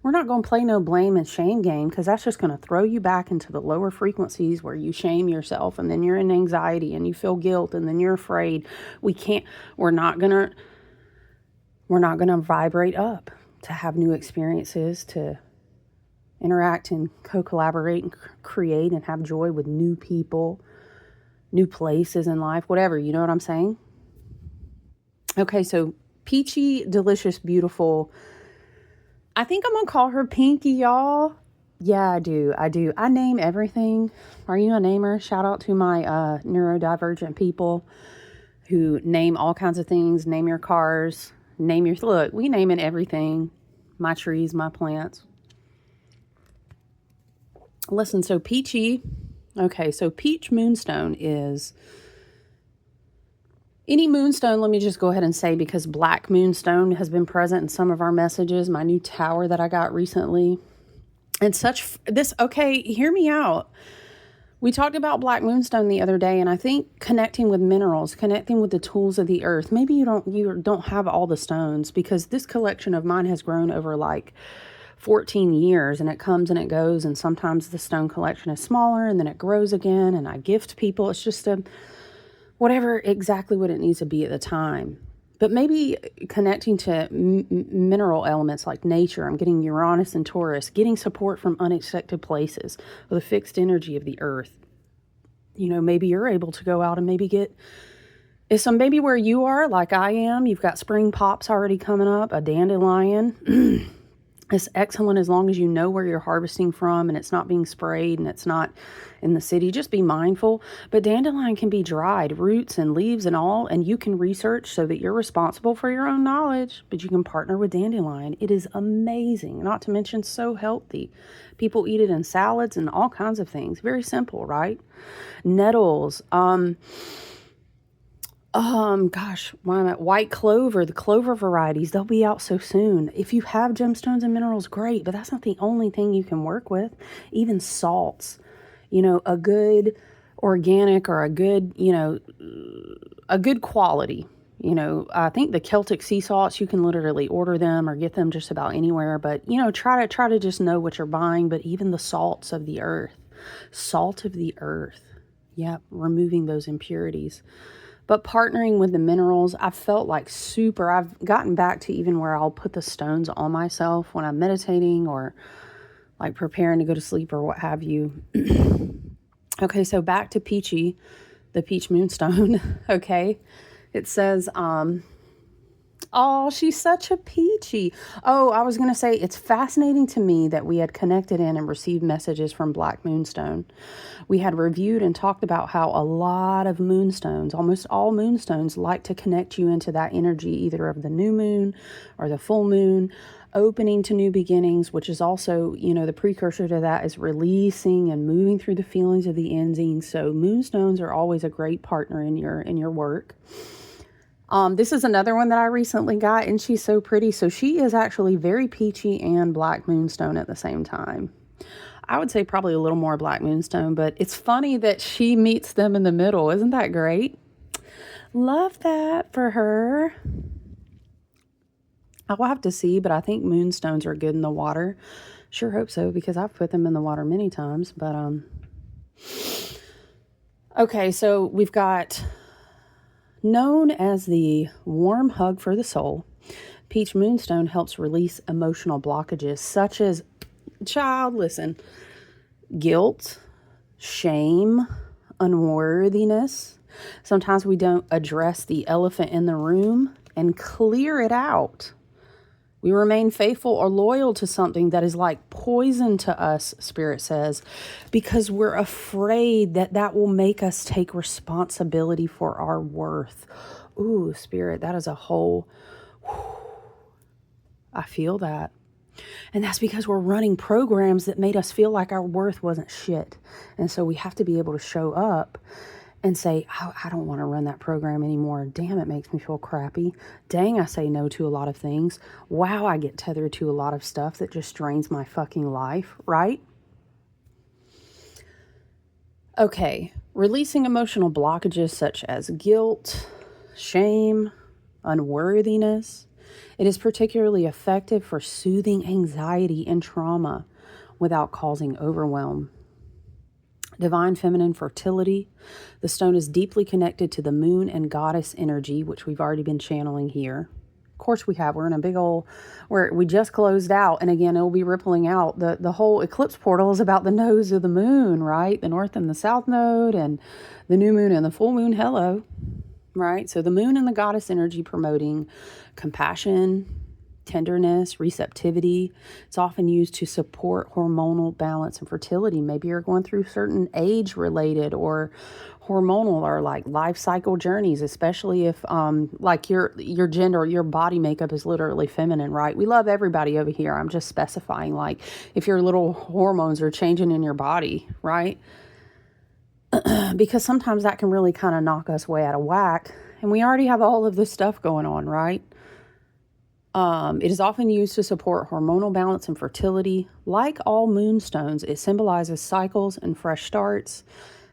We're not going to play no blame and shame game, because that's just going to throw you back into the lower frequencies where you shame yourself, and then you're in anxiety and you feel guilt, and then you're afraid. We're not going to vibrate up to have new experiences, to interact and co-collaborate and create and have joy with new people, new places in life, whatever, you know what I'm saying? Okay, so peachy, delicious, beautiful. I think I'm going to call her Pinky, y'all. Yeah, I do. I name everything. Are you a namer? Shout out to my neurodivergent people who name all kinds of things. Name your cars. Look, we naming everything. My trees, my plants. Listen, so peachy. Okay, so peach moonstone is any moonstone. Let me just go ahead and say, because black moonstone has been present in some of our messages, my new tower that I got recently. And okay, hear me out. We talked about black moonstone the other day, and I think connecting with minerals, connecting with the tools of the earth. Maybe you don't have all the stones, because this collection of mine has grown over like 14 years, and it comes and it goes, and sometimes the stone collection is smaller and then it grows again, and I gift people. It's just whatever exactly what it needs to be at the time. But maybe connecting to mineral elements like nature. I'm getting Uranus and Taurus, getting support from unexpected places with a fixed energy of the earth. Maybe you're able to go out and maybe maybe where you are, like I am, you've got spring pops already coming up, a dandelion. It's excellent as long as you know where you're harvesting from and it's not being sprayed and it's not in the city. Just be mindful. But dandelion can be dried, roots and leaves and all, and you can research so that you're responsible for your own knowledge, but you can partner with dandelion. It is amazing, not to mention so healthy. People eat it in salads and all kinds of things. Very simple, right? Nettles, white clover, the clover varieties, they'll be out so soon. If you have gemstones and minerals, great, but that's not the only thing you can work with. Even salts, a good organic or a good quality. I think the Celtic sea salts, you can literally order them or get them just about anywhere, but try to just know what you're buying. But even the salts of the earth, yep, removing those impurities. But partnering with the minerals, I felt like I've gotten back to even where I'll put the stones on myself when I'm meditating or like preparing to go to sleep or what have you. Okay, so back to Peachy, the peach moonstone. Okay, it says, Oh, she's such a peachy. Oh, I was going to say, it's fascinating to me that we had connected in and received messages from Black Moonstone. We had reviewed and talked about how a lot of moonstones, almost all moonstones, like to connect you into that energy, either of the new moon or the full moon, opening to new beginnings, which is also, the precursor to that is releasing and moving through the feelings of the ending. So moonstones are always a great partner in your work. This is another one that I recently got, and she's so pretty. So she is actually very peachy and Black Moonstone at the same time. I would say probably a little more Black Moonstone, but it's funny that she meets them in the middle. Isn't that great? Love that for her. I will have to see, but I think Moonstones are good in the water. Sure hope so, because I've put them in the water many times. But okay, so we've got known as the warm hug for the soul. Peach Moonstone helps release emotional blockages such as, child, listen, guilt, shame, unworthiness. Sometimes we don't address the elephant in the room and clear it out. We remain faithful or loyal to something that is like poison to us, Spirit says, because we're afraid that will make us take responsibility for our worth. Ooh, Spirit, that is a whole... I feel that. And that's because we're running programs that made us feel like our worth wasn't shit. And so we have to be able to show up and say, I don't want to run that program anymore. Damn, it makes me feel crappy. Dang, I say no to a lot of things. Wow, I get tethered to a lot of stuff that just drains my fucking life, right? Okay, releasing emotional blockages such as guilt, shame, unworthiness. It is particularly effective for soothing anxiety and trauma without causing overwhelm. Divine feminine fertility. The stone is deeply connected to the moon and goddess energy, which we've already been channeling here. Of course we have. We're in a big old, where we just closed out, and again, it'll be rippling out. The whole eclipse portal is about the nodes of the moon, right? The north and the south node, and the new moon and the full moon. Hello, right? So the moon and the goddess energy promoting compassion, tenderness, receptivity. It's often used to support hormonal balance and fertility. Maybe you're going through certain age-related or hormonal or like life cycle journeys, especially if like your gender, your body makeup is literally feminine, right? We love everybody over here. I'm just specifying like if your little hormones are changing in your body, right? Because sometimes that can really kind of knock us way out of whack. And we already have all of this stuff going on, right? It is often used to support hormonal balance and fertility. Like all moonstones, it symbolizes cycles and fresh starts,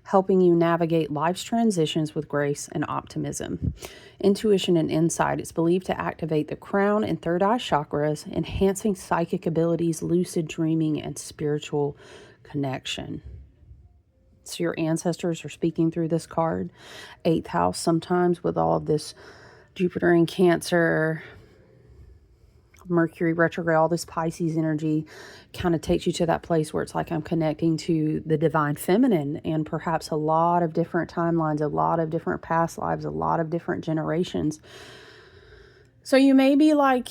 helping you navigate life's transitions with grace and optimism. Intuition and insight. It's believed to activate the crown and third eye chakras, enhancing psychic abilities, lucid dreaming, and spiritual connection. So your ancestors are speaking through this card. 8th house, sometimes with all of this Jupiter in Cancer, Mercury retrograde, all this Pisces energy kind of takes you to that place where it's like I'm connecting to the divine feminine and perhaps a lot of different timelines, a lot of different past lives, a lot of different generations. So you may be like,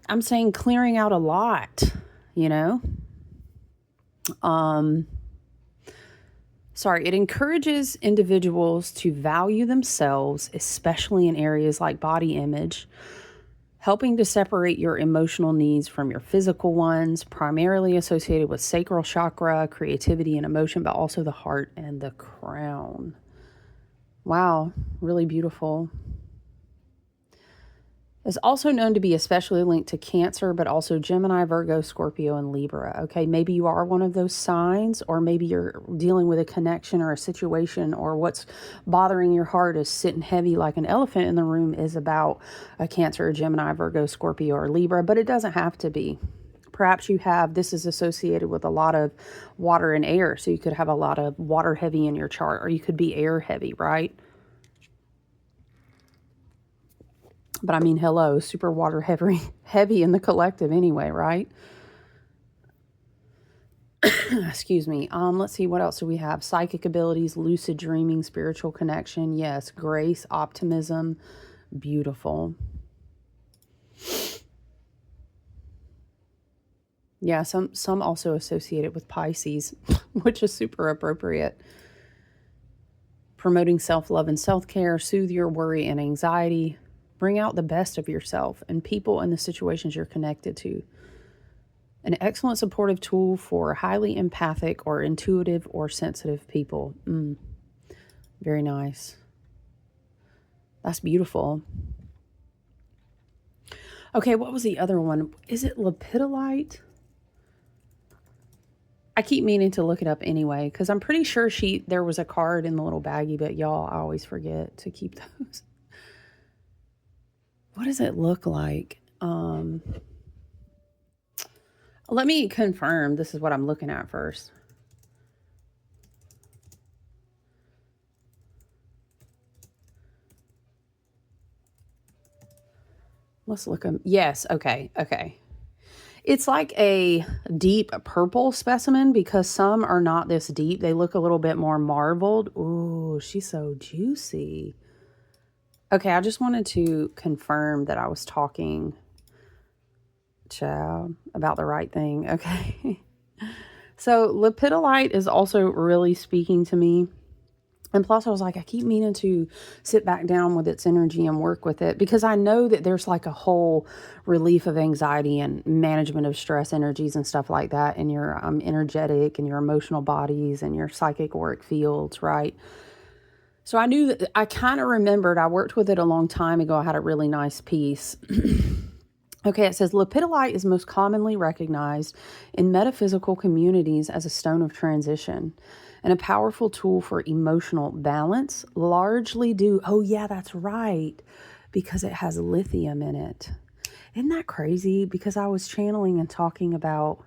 I'm saying clearing out a lot, it encourages individuals to value themselves, especially in areas like body image, helping to separate your emotional needs from your physical ones, primarily associated with sacral chakra, creativity and emotion, but also the heart and the crown. Wow, really beautiful. It's also known to be especially linked to Cancer, but also Gemini, Virgo, Scorpio, and Libra. Okay, maybe you are one of those signs, or maybe you're dealing with a connection or a situation, or what's bothering your heart is sitting heavy like an elephant in the room is about a Cancer, a Gemini, Virgo, Scorpio, or Libra, but it doesn't have to be. Perhaps this is associated with a lot of water and air, so you could have a lot of water heavy in your chart, or you could be air heavy, right? But I mean, hello, super water heavy in the collective anyway, right? Excuse me. Let's see, what else do we have? Psychic abilities, lucid dreaming, spiritual connection. Yes, grace, optimism, beautiful. Yeah, some also associate it with Pisces, which is super appropriate. Promoting self-love and self-care, soothe your worry and anxiety, bring out the best of yourself and people and the situations you're connected to. An excellent supportive tool for highly empathic or intuitive or sensitive people. Very nice. That's beautiful. Okay, what was the other one? Is it lepidolite? I keep meaning to look it up anyway, because I'm pretty sure there was a card in the little baggie, but y'all, I always forget to keep those. What does it look like? Let me confirm this is what I'm looking at first. Let's look them. Yes, okay. It's like a deep purple specimen because some are not this deep. They look a little bit more marbled. Ooh, she's so juicy. Okay, I just wanted to confirm that I was talking, child, about the right thing. Okay. So lepidolite is also really speaking to me. And plus I was like, I keep meaning to sit back down with its energy and work with it because I know that there's like a whole relief of anxiety and management of stress energies and stuff like that in your energetic and your emotional bodies and your psychic work fields, right? So I knew that I kind of remembered I worked with it a long time ago. I had a really nice piece. Okay, it says lepidolite is most commonly recognized in metaphysical communities as a stone of transition and a powerful tool for emotional balance, largely due, oh yeah, that's right, because it has lithium in it. Isn't that crazy? Because I was channeling and talking about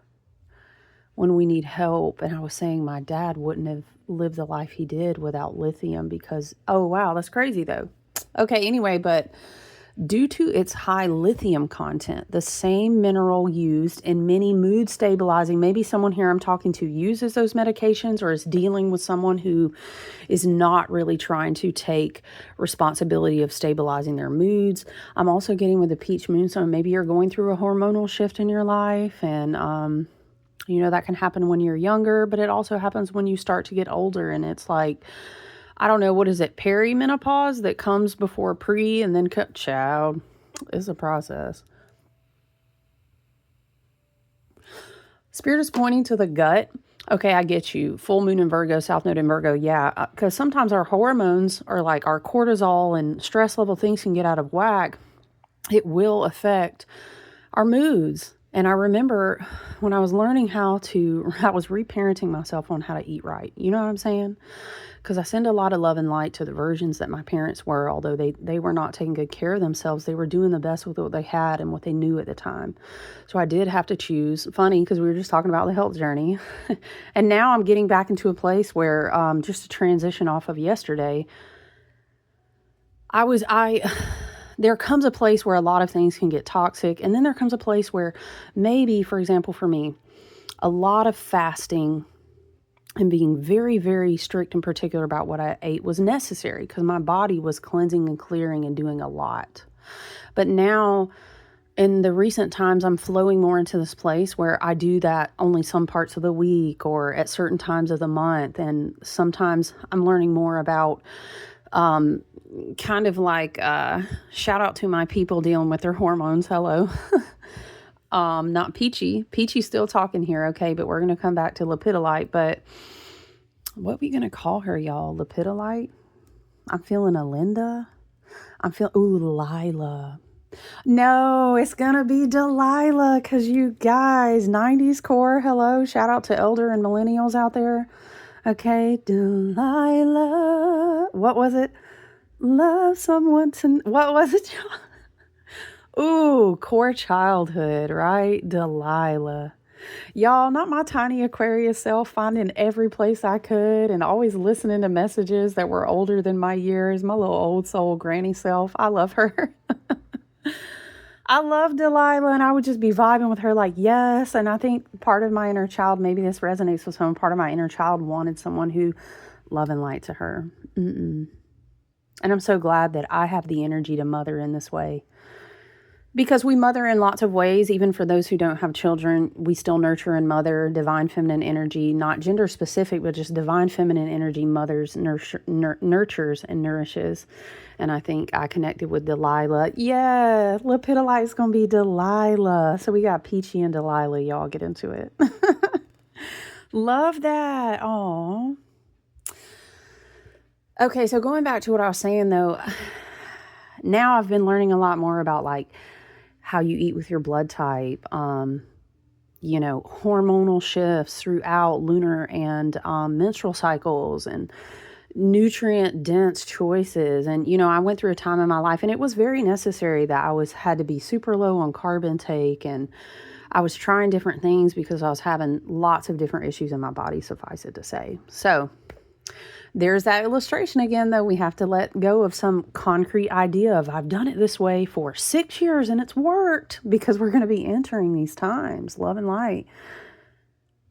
when we need help, and I was saying my dad wouldn't have lived the life he did without lithium because, oh wow, that's crazy though. Okay, anyway, but due to its high lithium content, the same mineral used in many mood stabilizing, maybe someone here I'm talking to uses those medications or is dealing with someone who is not really trying to take responsibility of stabilizing their moods. I'm also getting with the peach moonstone, maybe you're going through a hormonal shift in your life and, that can happen when you're younger, but it also happens when you start to get older and it's like, I don't know, what is it, perimenopause that comes before pre and then child. It's a process. Spirit is pointing to the gut. Okay, I get you. Full moon in Virgo, South Node in Virgo. Yeah, because sometimes our hormones are like our cortisol and stress level things can get out of whack. It will affect our moods. And I remember when I was learning I was reparenting myself on how to eat right. You know what I'm saying? Because I send a lot of love and light to the versions that my parents were, although they were not taking good care of themselves. They were doing the best with what they had and what they knew at the time. So I did have to choose. Funny, because we were just talking about the health journey. And now I'm getting back into a place where, just to transition off of yesterday, there comes a place where a lot of things can get toxic. And then there comes a place where maybe, for example, for me, a lot of fasting and being very, very strict and particular about what I ate was necessary because my body was cleansing and clearing and doing a lot. But now in the recent times, I'm flowing more into this place where I do that only some parts of the week or at certain times of the month. And sometimes I'm learning more about kind of like shout out to my people dealing with their hormones. Hello. Not Peachy. Peachy's still talking here, okay, but we're going to come back to lepidolite. But what are we going to call her, y'all? Lepidolite? I'm feeling a Linda. Lila. No, it's going to be Delilah because you guys, 90s core, hello. Shout out to elder and millennials out there. Okay, Delilah. What was it? Love someone to... What was it, y'all? Ooh, core childhood, right? Delilah. Y'all, not my tiny Aquarius self finding every place I could and always listening to messages that were older than my years. My little old soul granny self. I love her. I love Delilah and I would just be vibing with her like, yes. And I think part of my inner child, maybe this resonates with someone, part of my inner child wanted someone who love and light to her. And I'm so glad that I have the energy to mother in this way. Because we mother in lots of ways, even for those who don't have children, we still nurture and mother. Divine feminine energy, not gender specific, but just divine feminine energy mothers, nurtures, and nourishes. And I think I connected with Delilah. Yeah, Lepidolite is going to be Delilah. So we got Peachy and Delilah. Y'all get into it. Love that. Aw. Okay, so going back to what I was saying though, now I've been learning a lot more about like how you eat with your blood type, hormonal shifts throughout lunar and menstrual cycles, and nutrient dense choices. And, I went through a time in my life, and it was very necessary that I had to be super low on carb intake, and I was trying different things because I was having lots of different issues in my body, suffice it to say. So there's that illustration again, though. We have to let go of some concrete idea of I've done it this way for 6 years and it's worked, because we're going to be entering these times, love and light,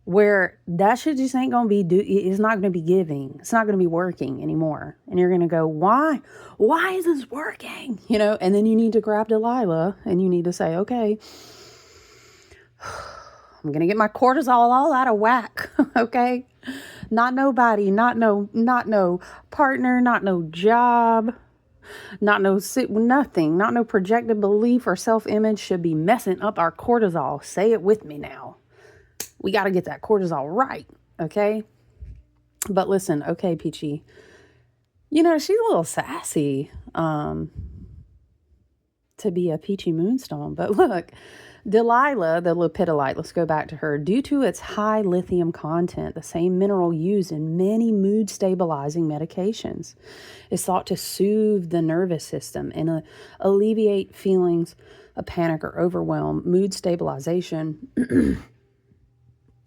where that shit just ain't going to be, it's not going to be giving. It's not going to be working anymore. And you're going to go, why? Why is this working? And then you need to grab Delilah and you need to say, okay, I'm going to get my cortisol all out of whack. Okay. Not nobody, not no partner, not no job, nothing, not no projected belief or self-image should be messing up our cortisol. Say it with me now. We got to get that cortisol right. Okay. But listen, okay, Peachy, she's a little sassy, to be a Peachy Moonstone. But look, Delilah, the lepidolite, let's go back to her. Due to its high lithium content, the same mineral used in many mood stabilizing medications, is thought to soothe the nervous system and alleviate feelings of panic or overwhelm. Mood stabilization.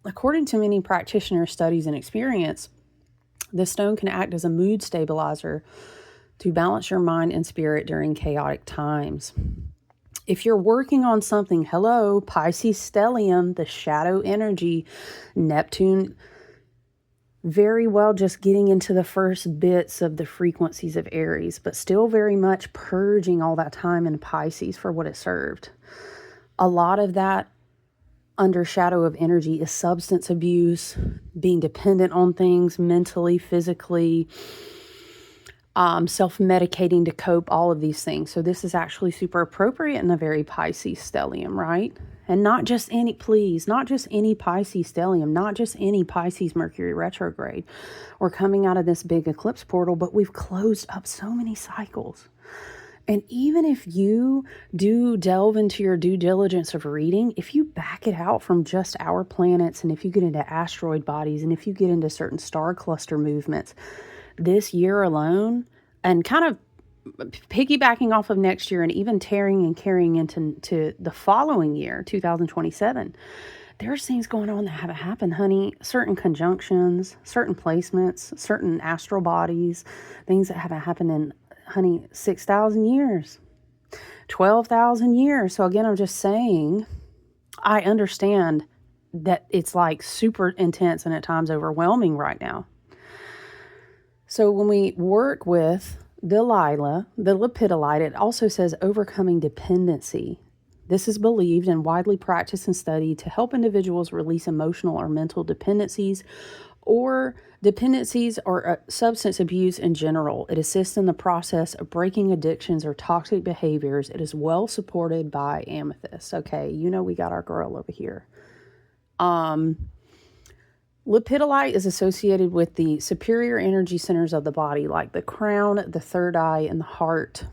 According to many practitioner studies and experience, the stone can act as a mood stabilizer to balance your mind and spirit during chaotic times. If you're working on something, hello, Pisces stellium, the shadow energy, Neptune, very well just getting into the first bits of the frequencies of Aries, but still very much purging all that time in Pisces for what it served. A lot of that under shadow of energy is substance abuse, being dependent on things mentally, physically, self-medicating to cope, all of these things. So this is actually super appropriate in a very Pisces stellium, right? And not just any Pisces stellium, not just any Pisces Mercury retrograde. We're coming out of this big eclipse portal, but we've closed up so many cycles. And even if you do delve into your due diligence of reading, if you back it out from just our planets, and if you get into asteroid bodies, and if you get into certain star cluster movements, this year alone, and kind of piggybacking off of next year and even tearing and carrying into the following year, 2027, there's things going on that haven't happened, honey. Certain conjunctions, certain placements, certain astral bodies, things that haven't happened in, honey, 6,000 years, 12,000 years. So again, I'm just saying, I understand that it's like super intense and at times overwhelming right now. So when we work with Delilah, the lepidolite, it also says overcoming dependency. This is believed and widely practiced and studied to help individuals release emotional or mental dependencies or substance abuse in general. It assists in the process of breaking addictions or toxic behaviors. It is well supported by amethyst. Okay, we got our girl over here. Lepidolite is associated with the superior energy centers of the body, like the crown, the third eye, and the heart.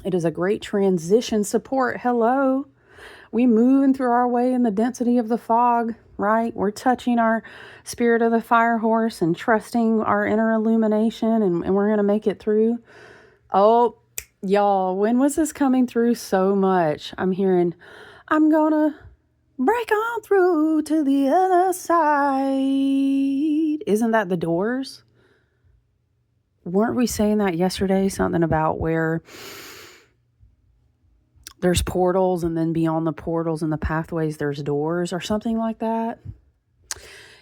It is a great transition support. Hello. We moving through our way in the density of the fog, right? We're touching our spirit of the fire horse and trusting our inner illumination, and we're going to make it through. Oh, y'all, when was this coming through so much? I'm hearing, I'm going to break on through to the other side. Isn't that the Doors? Weren't we saying that yesterday? Something about where there's portals, and then beyond the portals and the pathways, there's doors or something like that.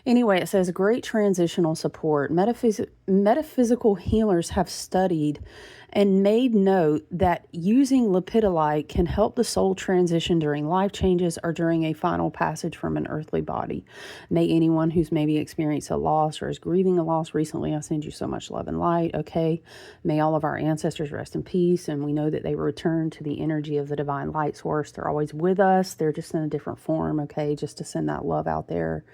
Anyway, it says great transitional support. Metaphysical healers have studied and made note that using lepidolite can help the soul transition during life changes or during a final passage from an earthly body. May anyone who's maybe experienced a loss or is grieving a loss recently, I send you so much love and light. Okay. May all of our ancestors rest in peace. And we know that they return to the energy of the divine light source. They're always with us. They're just in a different form. Okay. Just to send that love out there.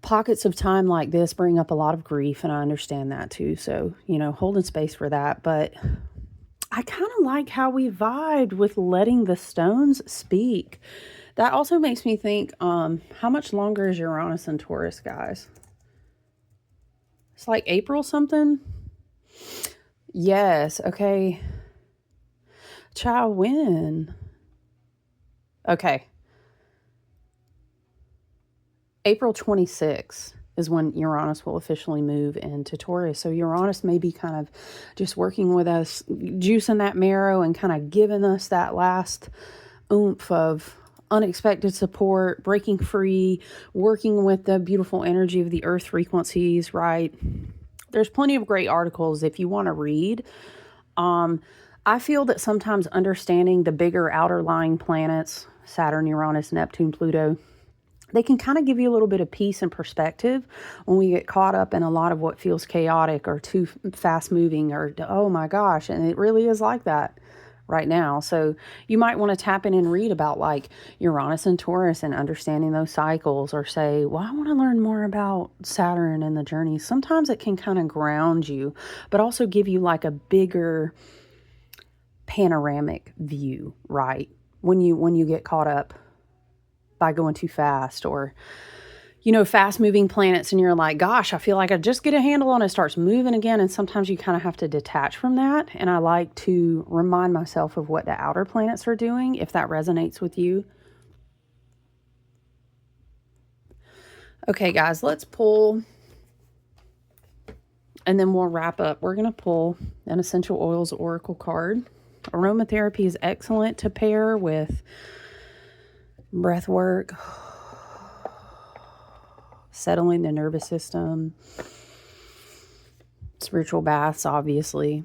Pockets of time like this bring up a lot of grief, and I understand that too. So, holding space for that. But I kind of like how we vibed with letting the stones speak. That also makes me think, how much longer is Uranus and Taurus, guys? It's like April something? Yes, okay. Child, when? Okay. April 26th is when Uranus will officially move into Taurus. So Uranus may be kind of just working with us, juicing that marrow and kind of giving us that last oomph of unexpected support, breaking free, working with the beautiful energy of the earth frequencies, right? There's plenty of great articles if you want to read. I feel that sometimes understanding the bigger outer lying planets, Saturn, Uranus, Neptune, Pluto, they can kind of give you a little bit of peace and perspective when we get caught up in a lot of what feels chaotic or too fast moving or, oh my gosh, and it really is like that right now. So you might want to tap in and read about like Uranus and Taurus and understanding those cycles, or say, well, I want to learn more about Saturn and the journey. Sometimes it can kind of ground you, but also give you like a bigger panoramic view, right? When you get caught up by going too fast, or, fast moving planets, and you're like, gosh, I feel like I just get a handle on it, starts moving again. And sometimes you kind of have to detach from that. And I like to remind myself of what the outer planets are doing, if that resonates with you. Okay, guys, let's pull, and then we'll wrap up. We're going to pull an Essential Oils Oracle card. Aromatherapy is excellent to pair with breath work, settling the nervous system, spiritual baths, obviously,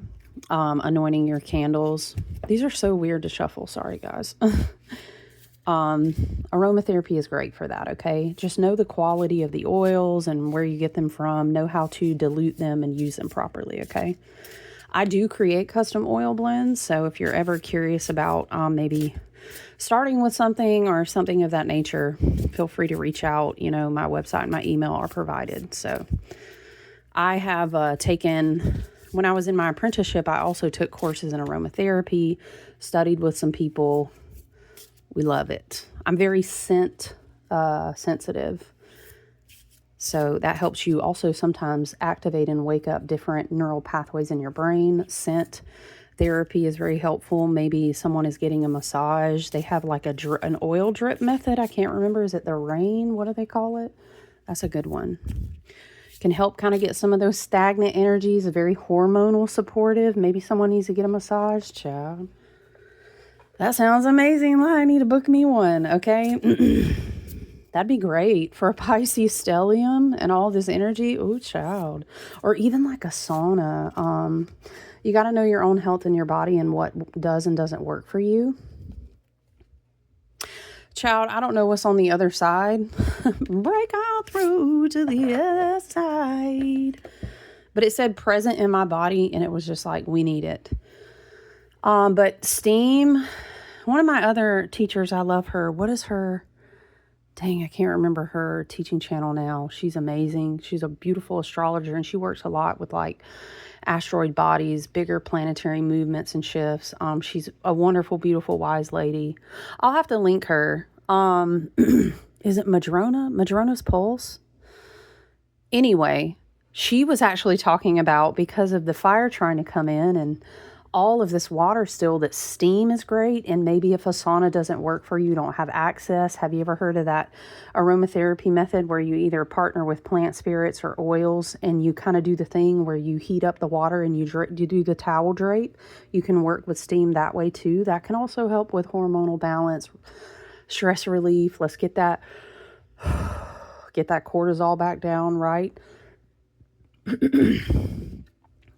anointing your candles. These are so weird to shuffle. Sorry, guys. Aromatherapy is great for that, okay? Just know the quality of the oils and where you get them from. Know how to dilute them and use them properly, okay? I do create custom oil blends, so if you're ever curious about maybe starting with something or something of that nature, feel free to reach out. My website and my email are provided. So I have taken, when I was in my apprenticeship, I also took courses in aromatherapy, studied with some people. We love it. I'm very scent sensitive. So that helps you also sometimes activate and wake up different neural pathways in your brain. Scent therapy is very helpful. Maybe someone is getting a massage. They have like an oil drip method. I can't remember. Is it the rain? What do they call it? That's a good one. Can help kind of get some of those stagnant energies. Very hormonal supportive. Maybe someone needs to get a massage. Child. That sounds amazing. I need to book me one. Okay. That'd be great for a Pisces stellium and all this energy. Oh, child. Or even like a sauna. You got to know your own health and your body and what does and doesn't work for you. Child, I don't know what's on the other side. Break out through to the other side. But it said present in my body, and it was just like, we need it. But steam, one of my other teachers, I love her. What is her? Dang, I can't remember her teaching channel now. She's amazing. She's a beautiful astrologer, and she works a lot with like asteroid bodies, bigger planetary movements and shifts. She's a wonderful, beautiful, wise lady. I'll have to link her. Is it Madrona? Madrona's Pulse? Anyway, she was actually talking about, because of the fire trying to come in and all of this water still, that steam is great. And maybe if a sauna doesn't work for you, don't have access. Have you ever heard of that aromatherapy method where you either partner with plant spirits or oils, and you kind of do the thing where you heat up the water and you do the towel drape? You can work with steam that way too. That can also help with hormonal balance, stress relief. Let's get get that cortisol back down, right?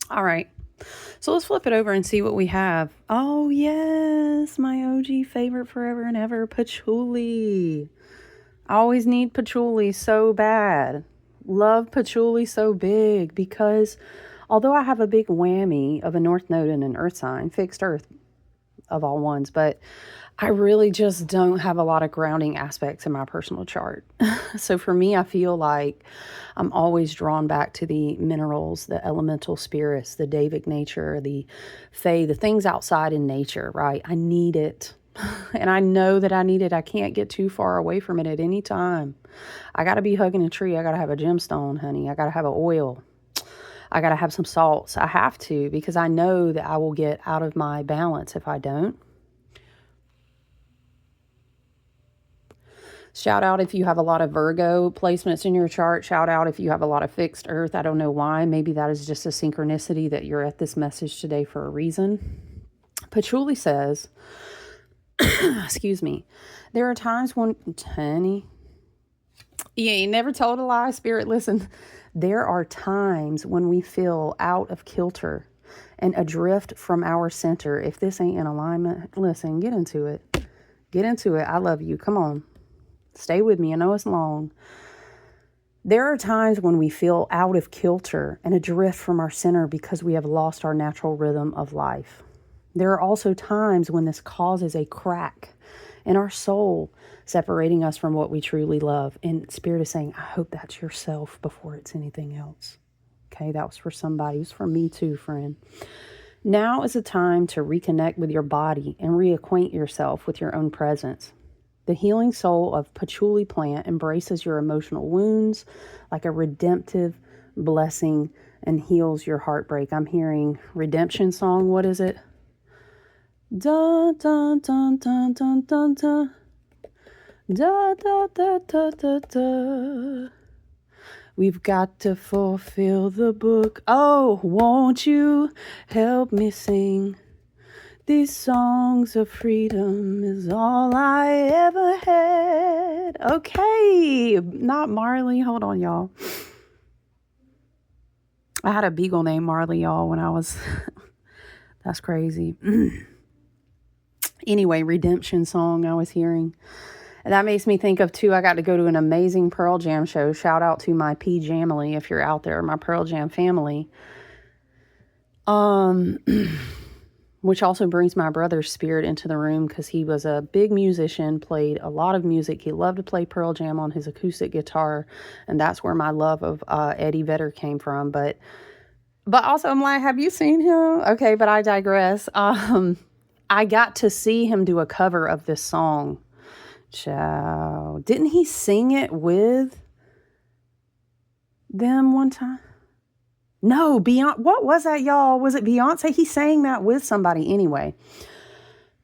All right. So let's flip it over and see what we have. Oh, yes. My OG favorite forever and ever, patchouli. I always need patchouli so bad. Love patchouli so big because although I have a big whammy of a North Node and an Earth sign, fixed Earth of all ones, but I really just don't have a lot of grounding aspects in my personal chart. So for me, I feel like I'm always drawn back to the minerals, the elemental spirits, the Davic nature, the fae, the things outside in nature, right? I need it. And I know that I need it. I can't get too far away from it at any time. I got to be hugging a tree. I got to have a gemstone, honey. I got to have an oil. I got to have some salts. I have to, because I know that I will get out of my balance if I don't. Shout out if you have a lot of Virgo placements in your chart. Shout out if you have a lot of fixed Earth. I don't know why. Maybe that is just a synchronicity that you're at this message today for a reason. Patchouli says, excuse me, there are times when, honey, you ain't never told a lie, Spirit. Listen, there are times when we feel out of kilter and adrift from our center. If this ain't in alignment, listen, get into it. Get into it. I love you. Come on. Stay with me. I know it's long. There are times when we feel out of kilter and adrift from our center because we have lost our natural rhythm of life. There are also times when this causes a crack in our soul, separating us from what we truly love. And Spirit is saying, I hope that's yourself before it's anything else. Okay, that was for somebody. It was for me too, friend. Now is a time to reconnect with your body and reacquaint yourself with your own presence. The healing soul of patchouli plant embraces your emotional wounds like a redemptive blessing and heals your heartbreak. I'm hearing redemption song. What is it? Dun, dun, dun, dun, dun, dun, dun. Da, da, da, da, da, da. We've got to fulfill the book. Oh, won't you help me sing? These songs of freedom is all I ever had. Okay, not Marley. Hold on, y'all. I had a beagle named Marley, y'all, when I was... That's crazy. Anyway, redemption song I was hearing. And that makes me think of, too, I got to go to an amazing Pearl Jam show. Shout out to my P Jamily if you're out there, my Pearl Jam family. Which also brings my brother's spirit into the room because he was a big musician, played a lot of music. He loved to play Pearl Jam on his acoustic guitar, and that's where my love of Eddie Vedder came from. But also, I'm like, have you seen him? Okay, but I digress. I got to see him do a cover of this song. Ciao. Didn't he sing it with them one time? No, Beyonce. What was that, y'all? Was it Beyonce? He sang that with somebody anyway.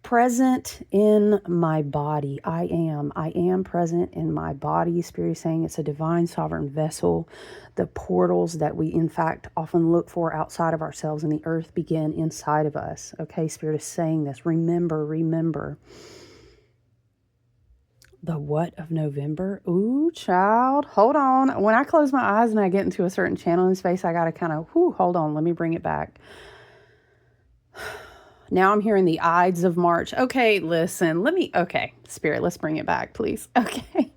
Present in my body. I am present in my body. Spirit is saying it's a divine sovereign vessel. The portals that we, in fact, often look for outside of ourselves and the earth begin inside of us. Okay, Spirit is saying this. Remember. The what of November? Ooh, child. Hold on. When I close my eyes and I get into a certain channel in space, I got to kind of, hold on. Let me bring it back. Now I'm hearing the Ides of March. Okay, listen. Okay, Spirit, let's bring it back, please. Okay.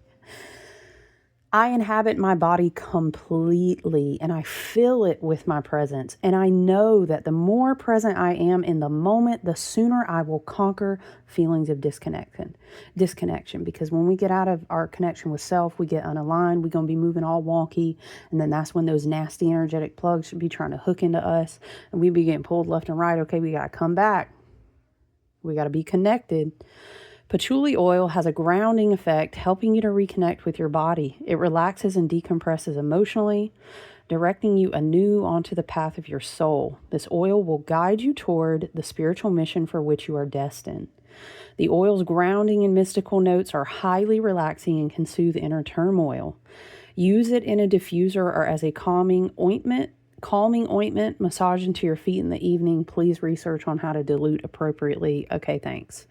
I inhabit my body completely and I fill it with my presence. And I know that the more present I am in the moment, the sooner I will conquer feelings of disconnection. Because when we get out of our connection with self, we get unaligned. We're going to be moving all wonky. And then that's when those nasty energetic plugs should be trying to hook into us. And we be getting pulled left and right. Okay, we got to come back. We got to be connected. Patchouli oil has a grounding effect, helping you to reconnect with your body. It relaxes and decompresses emotionally, directing you anew onto the path of your soul. This oil will guide you toward the spiritual mission for which you are destined. The oil's grounding and mystical notes are highly relaxing and can soothe inner turmoil. Use it in a diffuser or as a calming ointment, massage into your feet in the evening. Please research on how to dilute appropriately. Okay, thanks.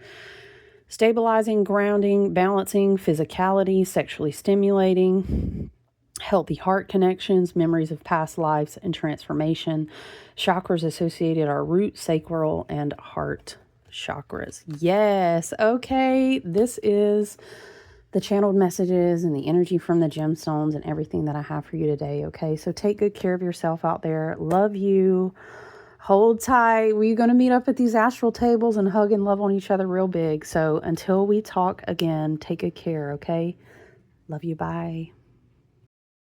Stabilizing, grounding, balancing, physicality, sexually stimulating. healthy heart connections, memories of past lives, and transformation. Chakras associated are root, sacral, and heart chakras. Yes. Okay. This is the channeled messages and the energy from the gemstones and everything that I have for you today. Okay. So take good care of yourself out there. Love you. Hold tight. We're going to meet up at these astral tables and hug and love on each other real big. So until we talk again, take good care. Okay. Love you. Bye.